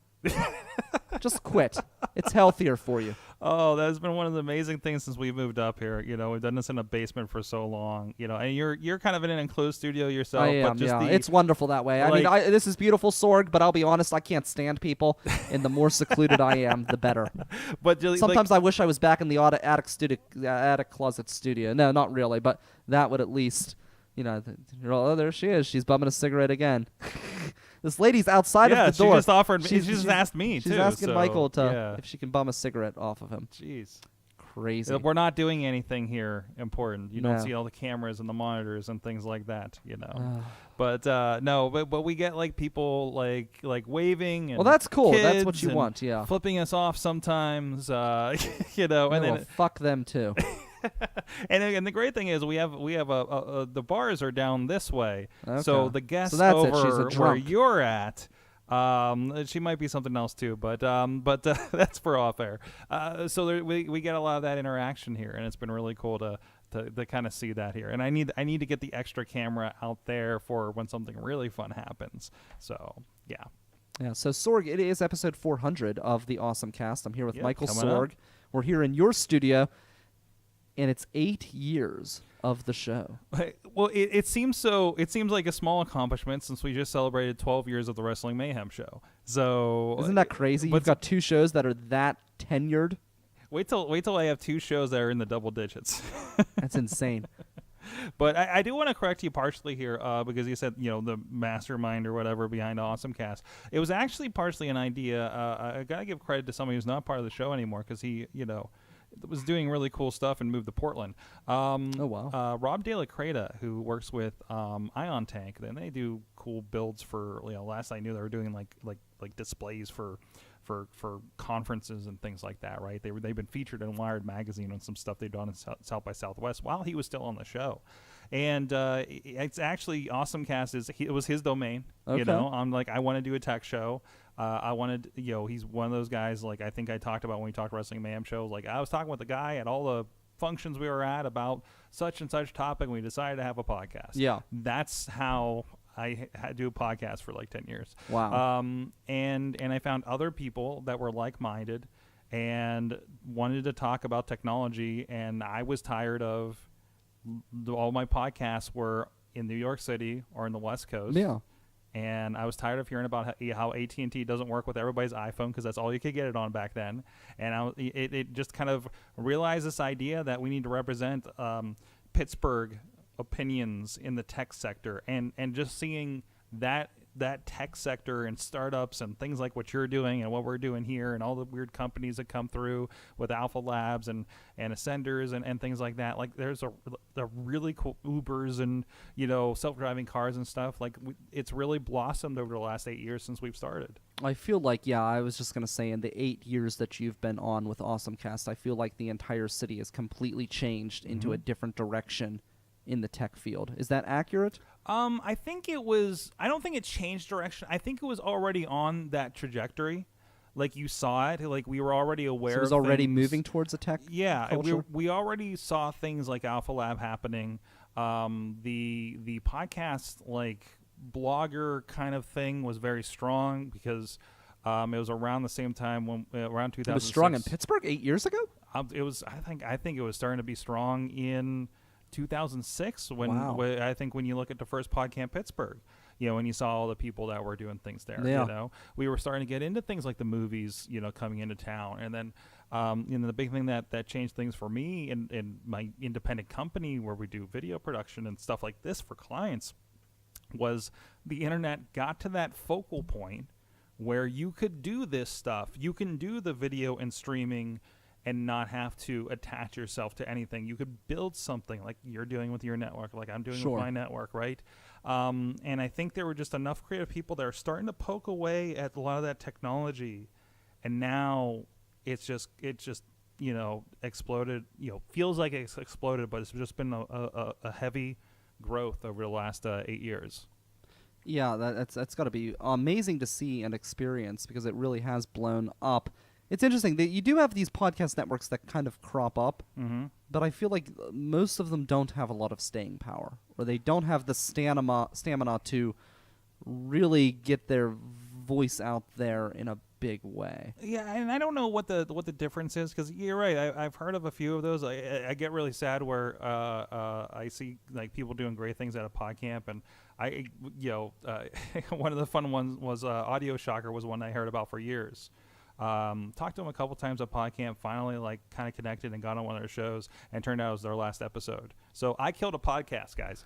Just quit. It's healthier for you. Oh, that's been one of the amazing things since we moved up here. You know, we've done this in a basement for so long. You know, and you're kind of in an enclosed studio yourself. I am, it's wonderful that way. Like, I mean, this is beautiful, Sorg, but I'll be honest, I can't stand people. And the more secluded I am, the better. But sometimes I wish I was back in the attic closet studio. No, not really, but that would at least, you know, oh, there she is. She's bumming a cigarette again. This lady's outside of the door. She just offered me. She just asked me, too. She's asking Michael if she can bum a cigarette off of him. Jeez. Crazy. We're not doing anything here important. You don't see all the cameras and the monitors and things like that, you know. But we get like people like waving and that's cool. Kids that's what you want, flipping us off sometimes, you know. And then fuck them too. and the great thing is we have the bars are down this way, so the guests over where you're at, she might be something else too, but that's for off air. So we get a lot of that interaction here, and it's been really cool to kind of see that here. And I need to get the extra camera out there for when something really fun happens. So yeah. Yeah, so Sorg, it is episode 400 of the AwesomeCast. I'm here with Michael Sorg. Up. We're here in your studio. And it's 8 years of the show. Well, it seems so. It seems like a small accomplishment since we just celebrated 12 years of the Wrestling Mayhem show. So isn't that crazy? You've got 2 shows that are that tenured. Wait till I have 2 shows that are in the double digits. That's insane. But I do want to correct you partially here because you said, you know, the mastermind or whatever behind AwesomeCast. It was actually partially an idea. I got to give credit to somebody who's not part of the show anymore because he, you know, was doing really cool stuff and moved to Portland. Rob De La Creta, who works with Ion Tank, then they do cool builds for, you know, last I knew they were doing like displays for conferences and things like that, right? They've been featured in Wired magazine on some stuff they've done in South by Southwest while he was still on the show. And it's actually AwesomeCast it was his domain. Okay. You know, I'm like, I want to do a tech show. I wanted, you know, he's one of those guys, like I think I talked about when we talked Wrestling Mayhem shows. Like I was talking with the guy at all the functions we were at about such and such topic, and we decided to have a podcast. Yeah. That's how I had to do a podcast for like 10 years. Wow. And I found other people that were like-minded and wanted to talk about technology, and I was tired of all my podcasts were in New York City or in the West Coast. Yeah. And I was tired of hearing about how AT&T doesn't work with everybody's iPhone because that's all you could get it on back then. And it just kind of realized this idea that we need to represent Pittsburgh opinions in the tech sector, and just seeing that that tech sector and startups and things like what you're doing and what we're doing here and all the weird companies that come through with Alpha Labs and Ascenders and things like that. Like there's a really cool Ubers and, you know, self-driving cars and stuff. Like it's really blossomed over the last 8 years since we've started. I feel like, yeah, I was just going to say in the 8 years that you've been on with AwesomeCast, I feel like the entire city has completely changed into a different direction in the tech field. Is that accurate? I think it was. I don't think it changed direction. I think it was already on that trajectory. Like you saw it. Like we were already aware. So it was already moving towards a tech. Yeah, culture? we already saw things like Alpha Lab happening. The podcast like blogger kind of thing was very strong because it was around the same time when around 2006. It was strong in Pittsburgh 8 years ago. It was. I think it was starting to be strong in 2006 when I think when you look at the first PodCamp Pittsburgh, you know, when you saw all the people that were doing things there, you know, we were starting to get into things like the movies, you know, coming into town. And then, you know, the big thing that changed things for me in my independent company where we do video production and stuff like this for clients was the internet got to that focal point where you could do this stuff. You can do the video and streaming and not have to attach yourself to anything. You could build something like you're doing with your network, like I'm doing with my network, right? And I think there were just enough creative people that are starting to poke away at a lot of that technology, and now it's just you know exploded. You know, feels like it's exploded, but it's just been a heavy growth over the last 8 years. Yeah, that's got to be amazing to see and experience because it really has blown up. It's interesting that you do have these podcast networks that kind of crop up, but I feel like most of them don't have a lot of staying power, or they don't have the stamina to really get their voice out there in a big way. Yeah, and I don't know what the difference is because you're right. I've heard of a few of those. I get really sad where I see like people doing great things at a PodCamp, and one of the fun ones was Audio Shocker was one I heard about for years. Talked to them a couple times at PodCamp, finally like kind of connected and got on one of their shows, and turned out it was their last episode. So I killed a podcast, guys.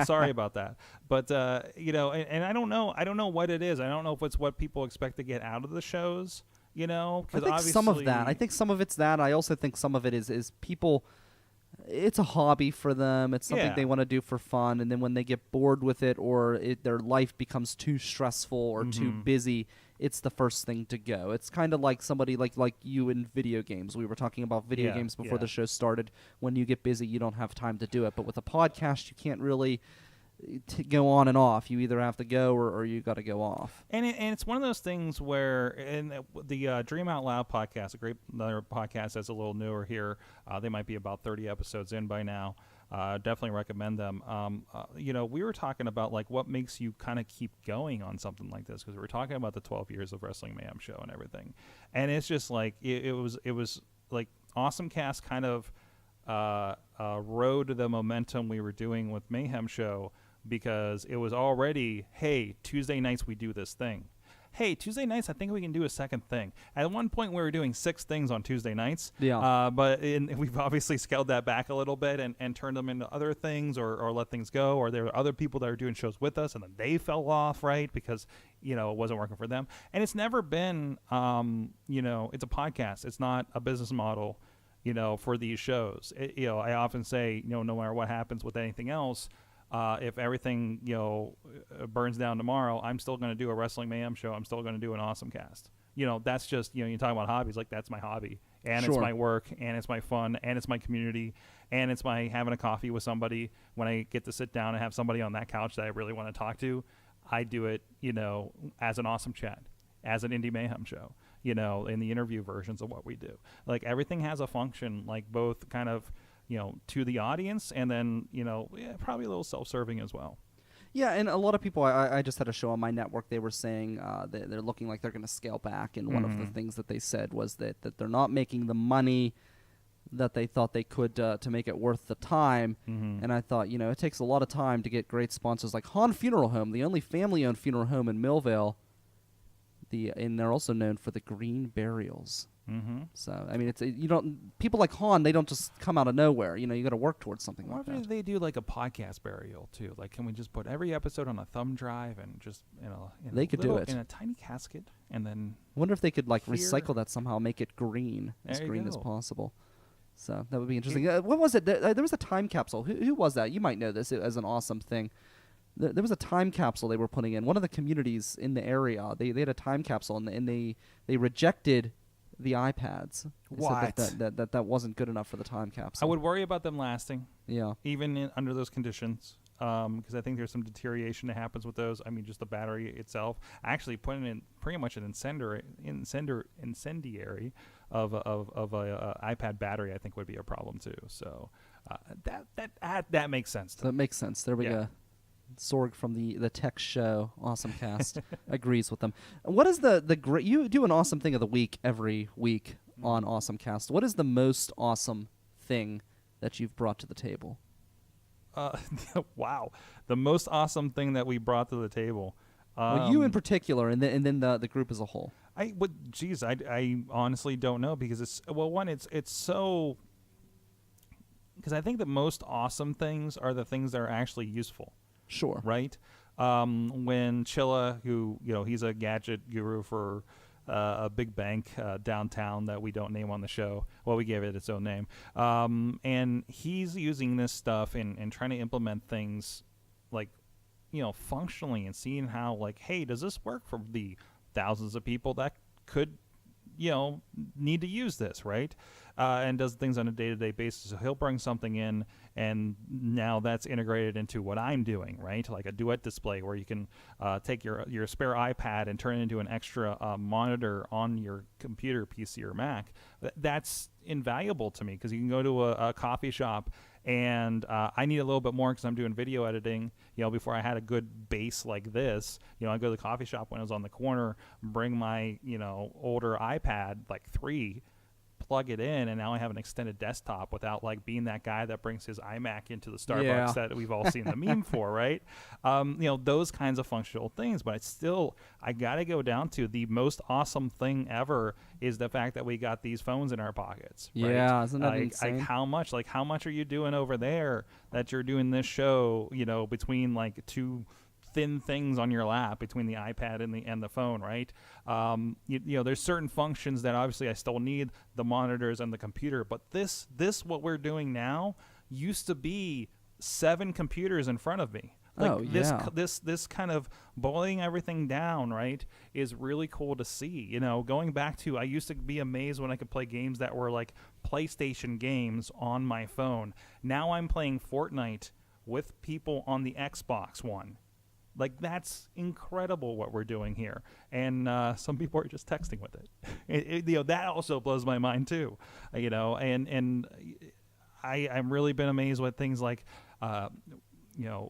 Sorry about that. But you know, and I don't know what it is. I don't know if it's what people expect to get out of the shows, you know, because obviously some of that. I think some of it's that. I also think some of it is people. It's a hobby for them. It's something they want to do for fun, and then when they get bored with it, or their life becomes too stressful or too busy, it's the first thing to go. It's kind of like somebody like you in video games. We were talking about video games before the show started. When you get busy, you don't have time to do it. But with a podcast, you can't really go on and off. You either have to go or you got to go off. And it's one of those things where in the Dream Out Loud podcast, another podcast that's a little newer here. They might be about 30 episodes in by now. Definitely recommend them. You know, we were talking about like what makes you kind of keep going on something like this, because we were talking about the 12 years of Wrestling Mayhem show and everything, and it's just like it was like AwesomeCast kind of rode the momentum we were doing with Mayhem show, because it was already, hey, Tuesday nights we do this thing. Hey, Tuesday nights, I think we can do a second thing. At one point, we were doing 6 things on Tuesday nights. Yeah. But we've obviously scaled that back a little bit and turned them into other things or let things go. Or there were other people that are doing shows with us, and then they fell off, right? Because, you know, it wasn't working for them. And it's never been, you know, it's a podcast. It's not a business model, you know, for these shows. You know, I often say, you know, no matter what happens with anything else, if everything, you know, burns down tomorrow, I'm still going to do a Wrestling Mayhem show. I'm still going to do an AwesomeCast. You know, that's just, you know, you talk about hobbies, like that's my hobby, and it's my work, and it's my fun, and it's my community, and it's my having a coffee with somebody when I get to sit down and have somebody on that couch that I really want to talk to. I do it, you know, as an Awesome Chat, as an Indie Mayhem show, you know, in the interview versions of what we do. Like everything has a function, like both kind of, you know, to the audience, and then, you know, probably a little self-serving as well. Yeah, and a lot of people, I just had a show on my network, they were saying they're looking like they're going to scale back, and one of the things that they said was that they're not making the money that they thought they could to make it worth the time. And I thought, you know, it takes a lot of time to get great sponsors like Hahn Funeral Home, the only family-owned funeral home in Millvale, and they're also known for the green burials. So I mean, people like Han, they don't just come out of nowhere. You got to work towards something like that. Why don't they do like a podcast burial too? Like, can we just put every episode on a thumb drive and just they could do it in a tiny casket and then. I wonder if they could like recycle that somehow, make it green as possible. So that would be interesting. What was it? There was a time capsule. Who was that? You might know this as an awesome thing. There was a time capsule they were putting in. One of the communities in the area, they had a time capsule, and they rejected the iPads. What? That wasn't good enough for the time capsule. I would worry about them lasting. Yeah. Even under those conditions. Because I think there's some deterioration that happens with those. I mean, just the battery itself. Actually, putting in pretty much an incendiary of a iPad battery, I think would be a problem too. So that makes sense. That makes sense. There we go. Sorg from the tech show AwesomeCast agrees with them. What is the great? You do an awesome thing of the week every week on AwesomeCast. What is the most awesome thing that you've brought to the table? Wow, the most awesome thing that we brought to the table. Well, you in particular, and then the group as a whole. I honestly don't know, because it's so. Because I think the most awesome things are the things that are actually useful. Sure. Right. When Chilla, who he's a gadget guru for a big bank downtown that we don't name on the show. Well, we gave it its own name. And he's using this stuff and trying to implement things like, functionally, and seeing how, like, hey, does this work for the thousands of people that could, need to use this, right? And does things on a day-to-day basis. So he'll bring something in, and now that's integrated into what I'm doing, right? Like a duet display where you can take your spare iPad and turn it into an extra monitor on your computer, PC, or Mac. That's invaluable to me, because you can go to a coffee shop, and I need a little bit more because I'm doing video editing. Before I had a good base like this, I go to the coffee shop when I was on the corner, bring my older iPad, like 3, plug it in, and now I have an extended desktop without like being that guy that brings his iMac into the Starbucks that we've all seen the meme for, right? Those kinds of functional things. But I gotta go down to the most awesome thing ever is the fact that we got these phones in our pockets. Right? Yeah, isn't that insane? How much are you doing over there that you're doing this show? Between like two thin things on your lap, between the iPad and the phone, right? There's certain functions that obviously I still need, the monitors and the computer, but this what we're doing now used to be 7 computers in front of me. Like this kind of boiling everything down, right, is really cool to see. Going back to, I used to be amazed when I could play games that were like PlayStation games on my phone. Now I'm playing Fortnite with people on the Xbox One. Like, that's incredible what we're doing here. And some people are just texting with it. That also blows my mind too. And I'm really been amazed with things like,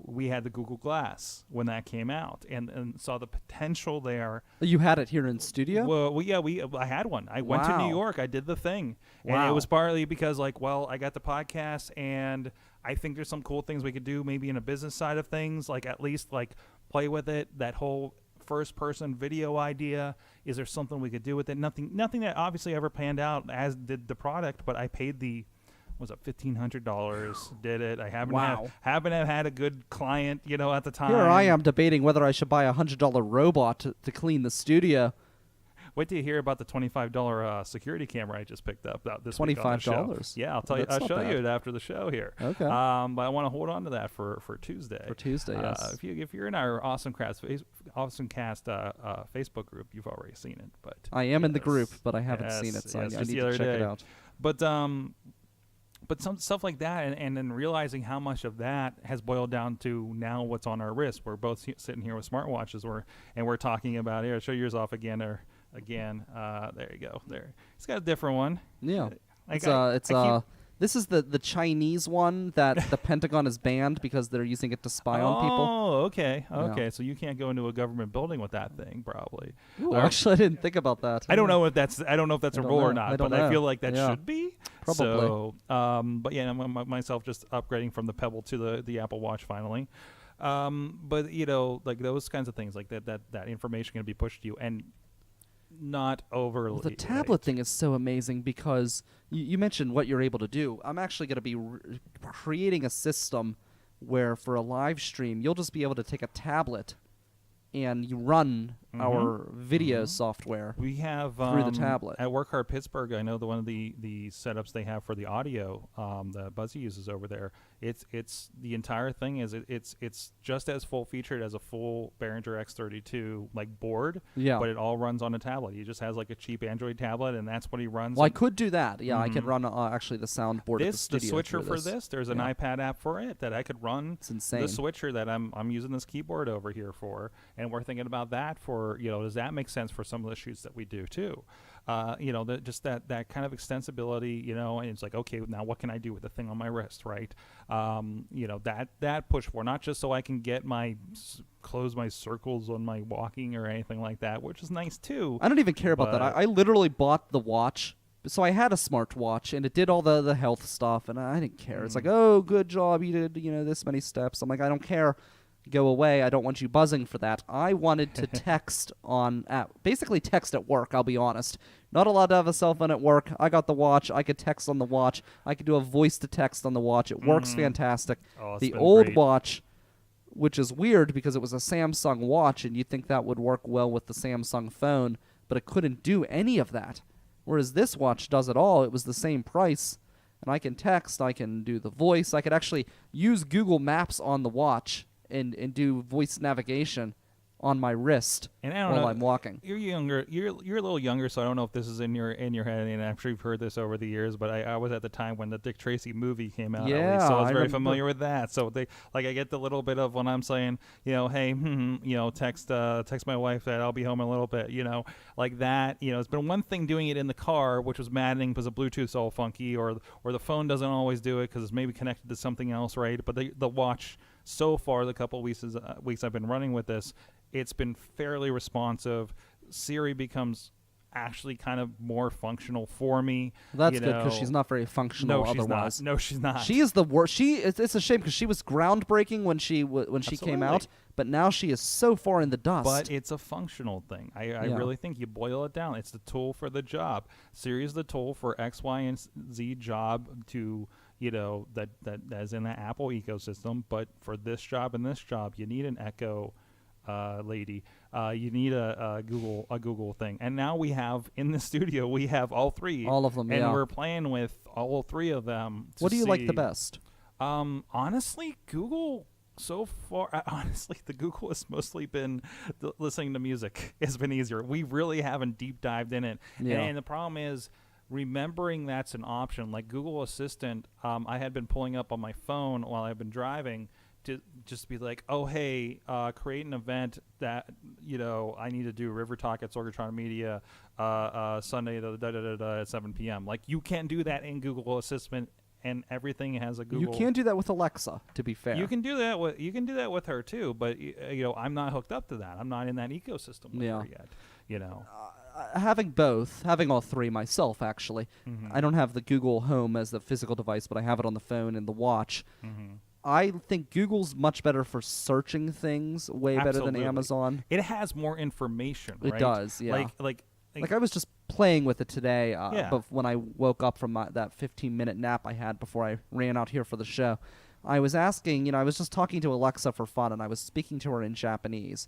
we had the Google Glass when that came out, and saw the potential there. You had it here in studio? Well, I had one. I went to New York. I did the thing. Wow. And it was partly because, I got the podcast, and I think there's some cool things we could do maybe in a business side of things, at least play with it. That whole first-person video idea. Is there something we could do with it? Nothing that obviously ever panned out, as did the product, but I paid was it $1,500? Did it? I haven't had a good client, at the time. Here I am debating whether I should buy a $100 robot to clean the studio. Wait till you hear about the $25 security camera I just picked up this week on the show. $25? Yeah, I'll tell you. I'll show you it after the show here. Okay. But I want to hold on to that for Tuesday. For Tuesday, yes. If you're in our AwesomeCast Facebook group, you've already seen it. But I am in the group, but I haven't seen it, so I need to check it out. But some stuff like that, and then realizing how much of that has boiled down to now what's on our wrist. We're both sitting here with smartwatches, and we're talking about here. Show yours off again, there you go. There, it's got a different one. Yeah, this is the Chinese one that the Pentagon has banned because they're using it to spy on people. Oh, okay. Yeah. So you can't go into a government building with that thing, probably. Ooh, actually, I didn't think about that. I don't know if that's a rule or not, but I feel like that should be. Probably. So, but yeah, I'm myself just upgrading from the Pebble to the Apple Watch finally. But those kinds of things, like that information can be pushed to you, and not overly. Well, the tablet thing is so amazing because you mentioned what you're able to do. I'm actually going to be creating a system where for a live stream, you'll just be able to take a tablet and you run our video software we have through the tablet. At Work Hard Pittsburgh, I know one of the setups they have for the audio that Buzzy uses over there. It's the entire thing is it's just as full featured as a full Behringer X32 like board, but it all runs on a tablet. He just has like a cheap Android tablet, and that's what he runs. Well, I could do that. Yeah, I could run actually the soundboard at the studio. The switcher for this, there's an iPad app for it that I could run. It's insane. The switcher that I'm using this keyboard over here for, and we're thinking about that for, does that make sense for some of the shoots that we do too? Just that kind of extensibility, and it's like, okay, now what can I do with the thing on my wrist, right? That push for, not just so I can get close my circles on my walking or anything like that, which is nice too. I don't even care about that. I literally bought the watch. So I had a smartwatch, and it did all the health stuff, and I didn't care. It's like, oh, good job, you did, this many steps. I'm like, I don't care. Go away. I don't want you buzzing for that. I wanted to text basically text at work, I'll be honest. Not allowed to have a cell phone at work. I got the watch. I could text on the watch. I could do a voice to text on the watch. It works fantastic. The old watch, which is weird because it was a Samsung watch, and you'd think that would work well with the Samsung phone, but it couldn't do any of that. Whereas this watch does it all. It was the same price, and I can text. I can do the voice. I could actually use Google Maps on the watch and do voice navigation on my wrist while I'm walking. You're younger. You're a little younger, so I don't know if this is in your head, and I'm sure you've heard this over the years. But I was at the time when the Dick Tracy movie came out. Yeah, at least, so I was very familiar with that. So I get the little bit of when I'm saying, hey, text my wife that I'll be home in a little bit. Like that. It's been one thing doing it in the car, which was maddening because the Bluetooth's all funky, or the phone doesn't always do it because it's maybe connected to something else, right? But the watch. So far, the couple weeks I've been running with this, it's been fairly responsive. Siri becomes actually kind of more functional for me. That's good because she's not very functional otherwise. No, she's not. She is the worst. It's a shame because she was groundbreaking when she came out, but now she is so far in the dust. But it's a functional thing. I really think you boil it down. It's the tool for the job. Siri is the tool for X, Y, and Z job to... that is in the Apple ecosystem, but for this job and this job, you need an Echo lady. You need a Google thing. And now we have in the studio, we have all three. All of them, and we're playing with all three of them. What do you like the best? Honestly, Google. So far, the Google has mostly been listening to music. It's been easier. We really haven't deep dived in it. Yeah. And the problem is, remembering that's an option. Like Google Assistant, I had been pulling up on my phone while I've been driving to just be like, oh, hey, create an event that, I need to do River Talk at Sorgatron Media Sunday at 7 p.m. Like you can't do that in Google Assistant, and everything has a Google. You can do that with Alexa, to be fair. You can do that with her too, but I'm not hooked up to that. I'm not in that ecosystem with her yet. Having all three myself, actually. I don't have the Google Home as the physical device, but I have it on the phone and the watch. I think Google's much better for searching things, way better than Amazon. It has more information, right? It does, yeah. Like I was just playing with it today when I woke up from that 15-minute nap I had before I ran out here for the show. I was asking, I was just talking to Alexa for fun, and I was speaking to her in Japanese.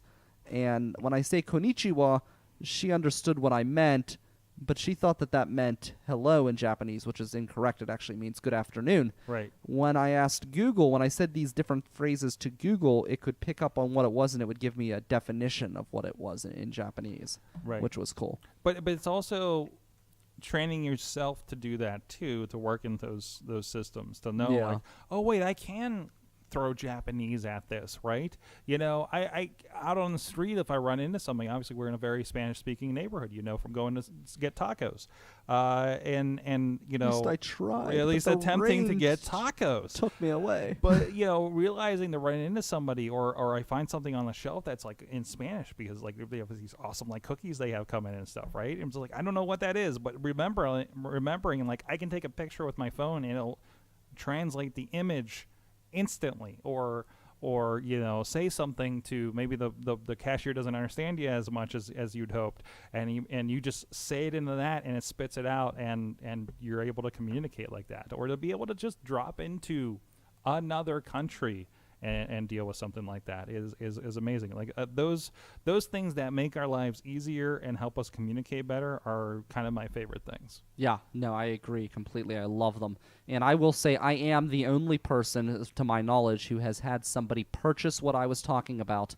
And when I say konnichiwa, she understood what I meant, but she thought that meant hello in Japanese, which is incorrect. It actually means good afternoon. Right. When I asked Google, when I said these different phrases to Google, it could pick up on what it was, and it would give me a definition of what it was in Japanese, which was cool. But it's also training yourself to do that, too, to work in those systems, to know, like, oh, wait, I can throw Japanese at this, right? I out on the street, if I run into something, obviously we're in a very Spanish-speaking neighborhood, from going to get tacos, and at least I tried. At least attempting to get tacos took me away. But realizing to run into somebody, or I find something on the shelf that's like in Spanish because like they have these awesome like cookies they have coming and stuff, right? And it's like I don't know what that is, but remembering and like I can take a picture with my phone and it'll translate the image instantly, or or say something to maybe the cashier doesn't understand you as much as you'd hoped, and you just say it into that and it spits it out, and you're able to communicate like that, or to be able to just drop into another country and deal with something like that is amazing. Like those things that make our lives easier and help us communicate better are kind of my favorite things. Yeah, no, I agree completely. I love them. And I will say I am the only person, to my knowledge, who has had somebody purchase what I was talking about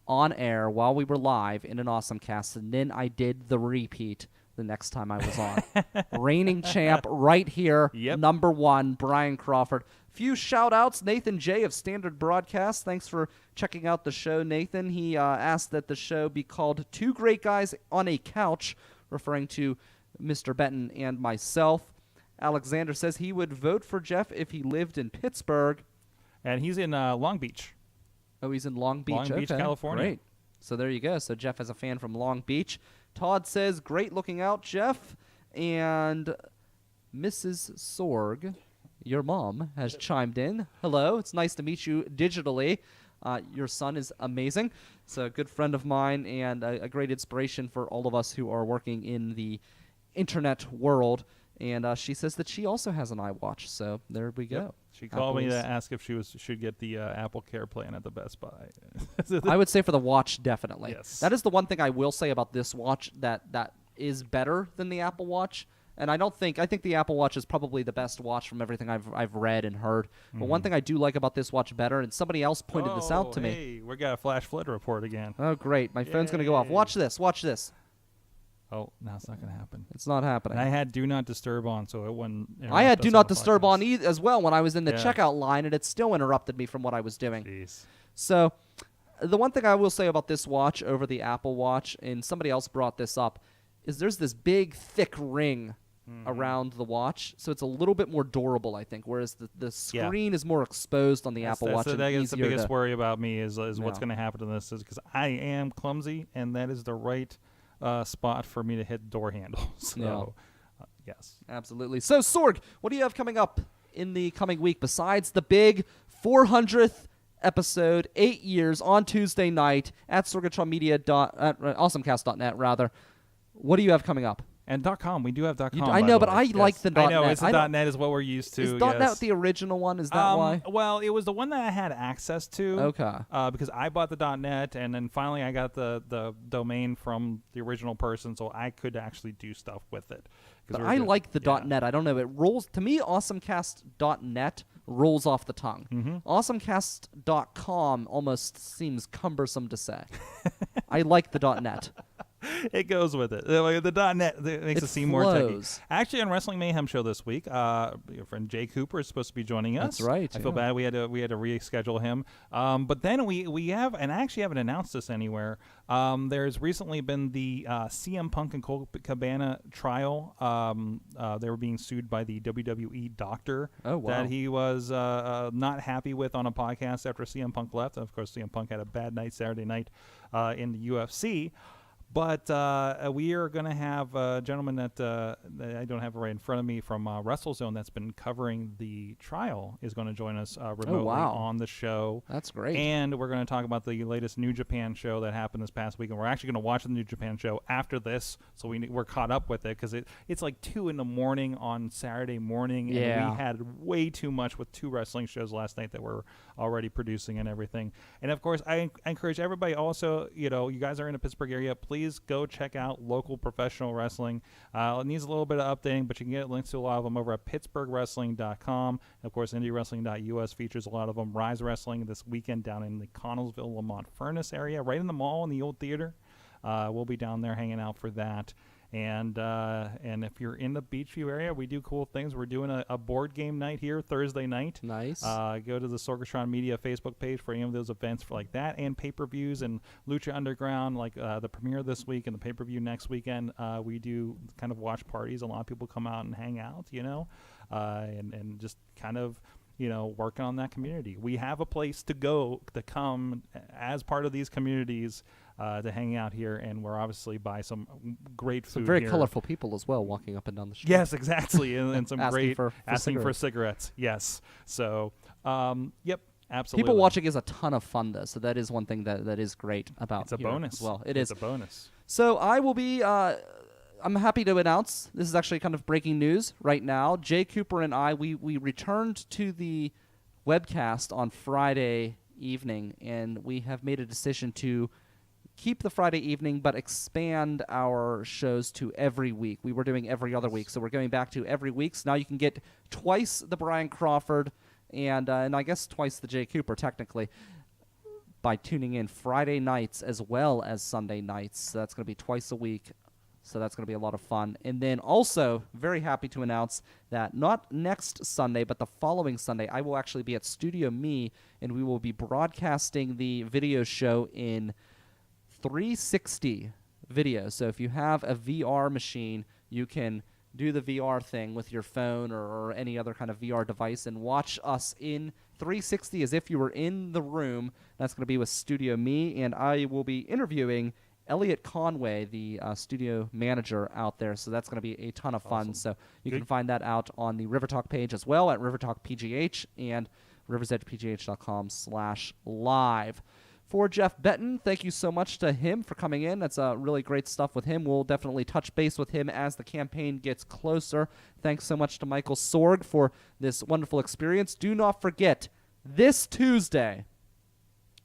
on air while we were live in an AwesomeCast, and then I did the repeat the next time I was on. Reigning champ right here, number 1, Brian Crawford. Few shout-outs. Nathan J. of Standard Broadcast. Thanks for checking out the show, Nathan. He asked that the show be called Two Great Guys on a Couch, referring to Mr. Betten and myself. Alexander says he would vote for Jeff if he lived in Pittsburgh. And he's in Long Beach. Oh, he's in Long Beach. Long Beach, California. Great. So there you go. So Jeff has a fan from Long Beach. Todd says, great looking out, Jeff. And Mrs. Sorg, your mom, has chimed in. Hello, it's nice to meet you digitally. Your son is amazing. It's a good friend of mine and a great inspiration for all of us who are working in the internet world. And she says that she also has an iWatch. So there we go. Yep. She called me to ask if she should get the Apple Care plan at the Best Buy. I would say for the watch, definitely. Yes. That is the one thing I will say about this watch that is better than the Apple Watch. And I think the Apple Watch is probably the best watch from everything I've read and heard. But one thing I do like about this watch better, and somebody else pointed this out to me. Hey, we got a flash flood report again. Oh, great. My phone's going to go off. Watch this. Watch this. Oh, no, it's not going to happen. It's not happening. And I had Do Not Disturb on, so it wouldn't. I had Do Not Disturb on as well when I was in the checkout line, and it still interrupted me from what I was doing. Jeez. So the one thing I will say about this watch over the Apple Watch, and somebody else brought this up, is there's this big, thick ring around the watch, so it's a little bit more durable, I think, whereas the screen is more exposed on the Apple Watch. That's the biggest worry about me is what's going to happen to this, is because I am clumsy, and that is the right spot for me to hit door handle. So, yes. Absolutely. So, Sorg, what do you have coming up in the coming week besides the big 400th episode, 8 years, on Tuesday night at Sorgatron Media AwesomeCast.net, rather? What do you have coming up? And .com. We do have .com. I know, but I like the .net. I know, it's the .net is what we're used to. Is .net the original one? Is that why? Well, it was the one that I had access to. Okay. Because I bought the .net, and then finally I got the domain from the original person, so I could actually do stuff with it. But I like the .net. I don't know. It rolls to me. AwesomeCast.net rolls off the tongue. AwesomeCast.com almost seems cumbersome to say. I like the .net. It goes with it. The .net makes it seem more techy. Actually, on Wrestling Mayhem show this week, your friend Jay Cooper is supposed to be joining us. That's right. I feel bad we had to reschedule him. But then we have, and I actually haven't announced this anywhere. There's recently been the CM Punk and Colt Cabana trial. They were being sued by the WWE doctor that he was not happy with on a podcast after CM Punk left. And of course, CM Punk had a bad night Saturday night in the UFC. But we are going to have a gentleman that I don't have right in front of me from WrestleZone that's been covering the trial is going to join us remotely on the show. That's great. And we're going to talk about the latest New Japan show that happened this past week. And we're actually going to watch the New Japan show after this, so we're caught up with it, because it's like 2 in the morning on Saturday morning. And we had way too much with 2 wrestling shows last night that we're already producing and everything. And, of course, I encourage everybody also, you guys are in the Pittsburgh area, please go check out local professional wrestling. It needs a little bit of updating, but you can get links to a lot of them over at pittsburghwrestling.com. And of course, indiewrestling.us features a lot of them. Rise Wrestling this weekend down in the Connellsville, Lamont Furnace area, right in the mall in the old theater. We'll be down there hanging out for that. And if you're in the Beachview area, we do cool things. We're doing a board game night here Thursday night. Nice. Go to the Sorgatron Media Facebook page for any of those events like that, and pay-per-views and Lucha Underground, like the premiere this week and the pay-per-view next weekend. We do kind of watch parties. A lot of people come out and hang out, and just kind of working on that community. We have a place to go to come as part of these communities to hang out here, and we're obviously by some great food. Some very here. colorful people as well walking up and down the street. Yes, exactly, and some asking great for asking for cigarettes. Yes, so yep. Absolutely. People watching is a ton of fun, though, so that is one thing that is great about It's a here bonus. as well. It's a bonus. So I will be... I'm happy to announce, this is actually kind of breaking news right now. Jay Cooper and I, we returned to the webcast on Friday evening, and we have made a decision to keep the Friday evening but expand our shows to every week. We were doing every other week, so we're going back to every week. So now you can get twice the Brian Crawford and I guess twice the Jay Cooper, technically, by tuning in Friday nights as well as Sunday nights. So that's going to be twice a week. So that's going to be a lot of fun. And then also, very happy to announce that not next Sunday, but the following Sunday, I will actually be at Studio Me, and we will be broadcasting the video show in 360 video. So if you have a VR machine, you can do the VR thing with your phone or any other kind of VR device and watch us in 360 as if you were in the room. That's going to be with Studio Me, and I will be interviewing Elliot Conway, the studio manager out there, so that's going to be a ton of fun. So you can find that out on the River Talk page as well at River Talk PGH and riversedgepgh.com/live. For Jeff Betten, thank you so much to him for coming in. That's really great stuff with him. We'll definitely touch base with him as the campaign gets closer. Thanks so much to Michael Sorg for this wonderful experience. Do not forget, this Tuesday,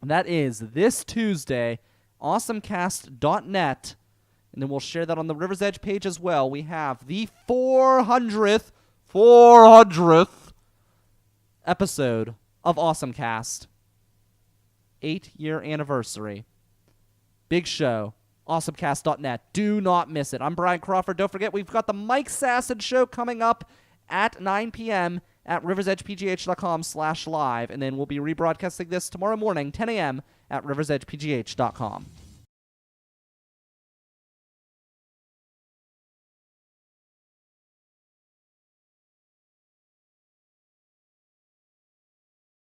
and that is this Tuesday, awesomecast.net, and then we'll share that on the River's Edge page as well. We have the 400th episode of AwesomeCast. 8-year anniversary. Big show. awesomecast.net. Do not miss it. I'm Brian Crawford. Don't forget, we've got the Mike Sasson show coming up at 9 p.m. at riversedgepgh.com/live, and then we'll be rebroadcasting this tomorrow morning, 10 a.m. at riversedgepgh.com.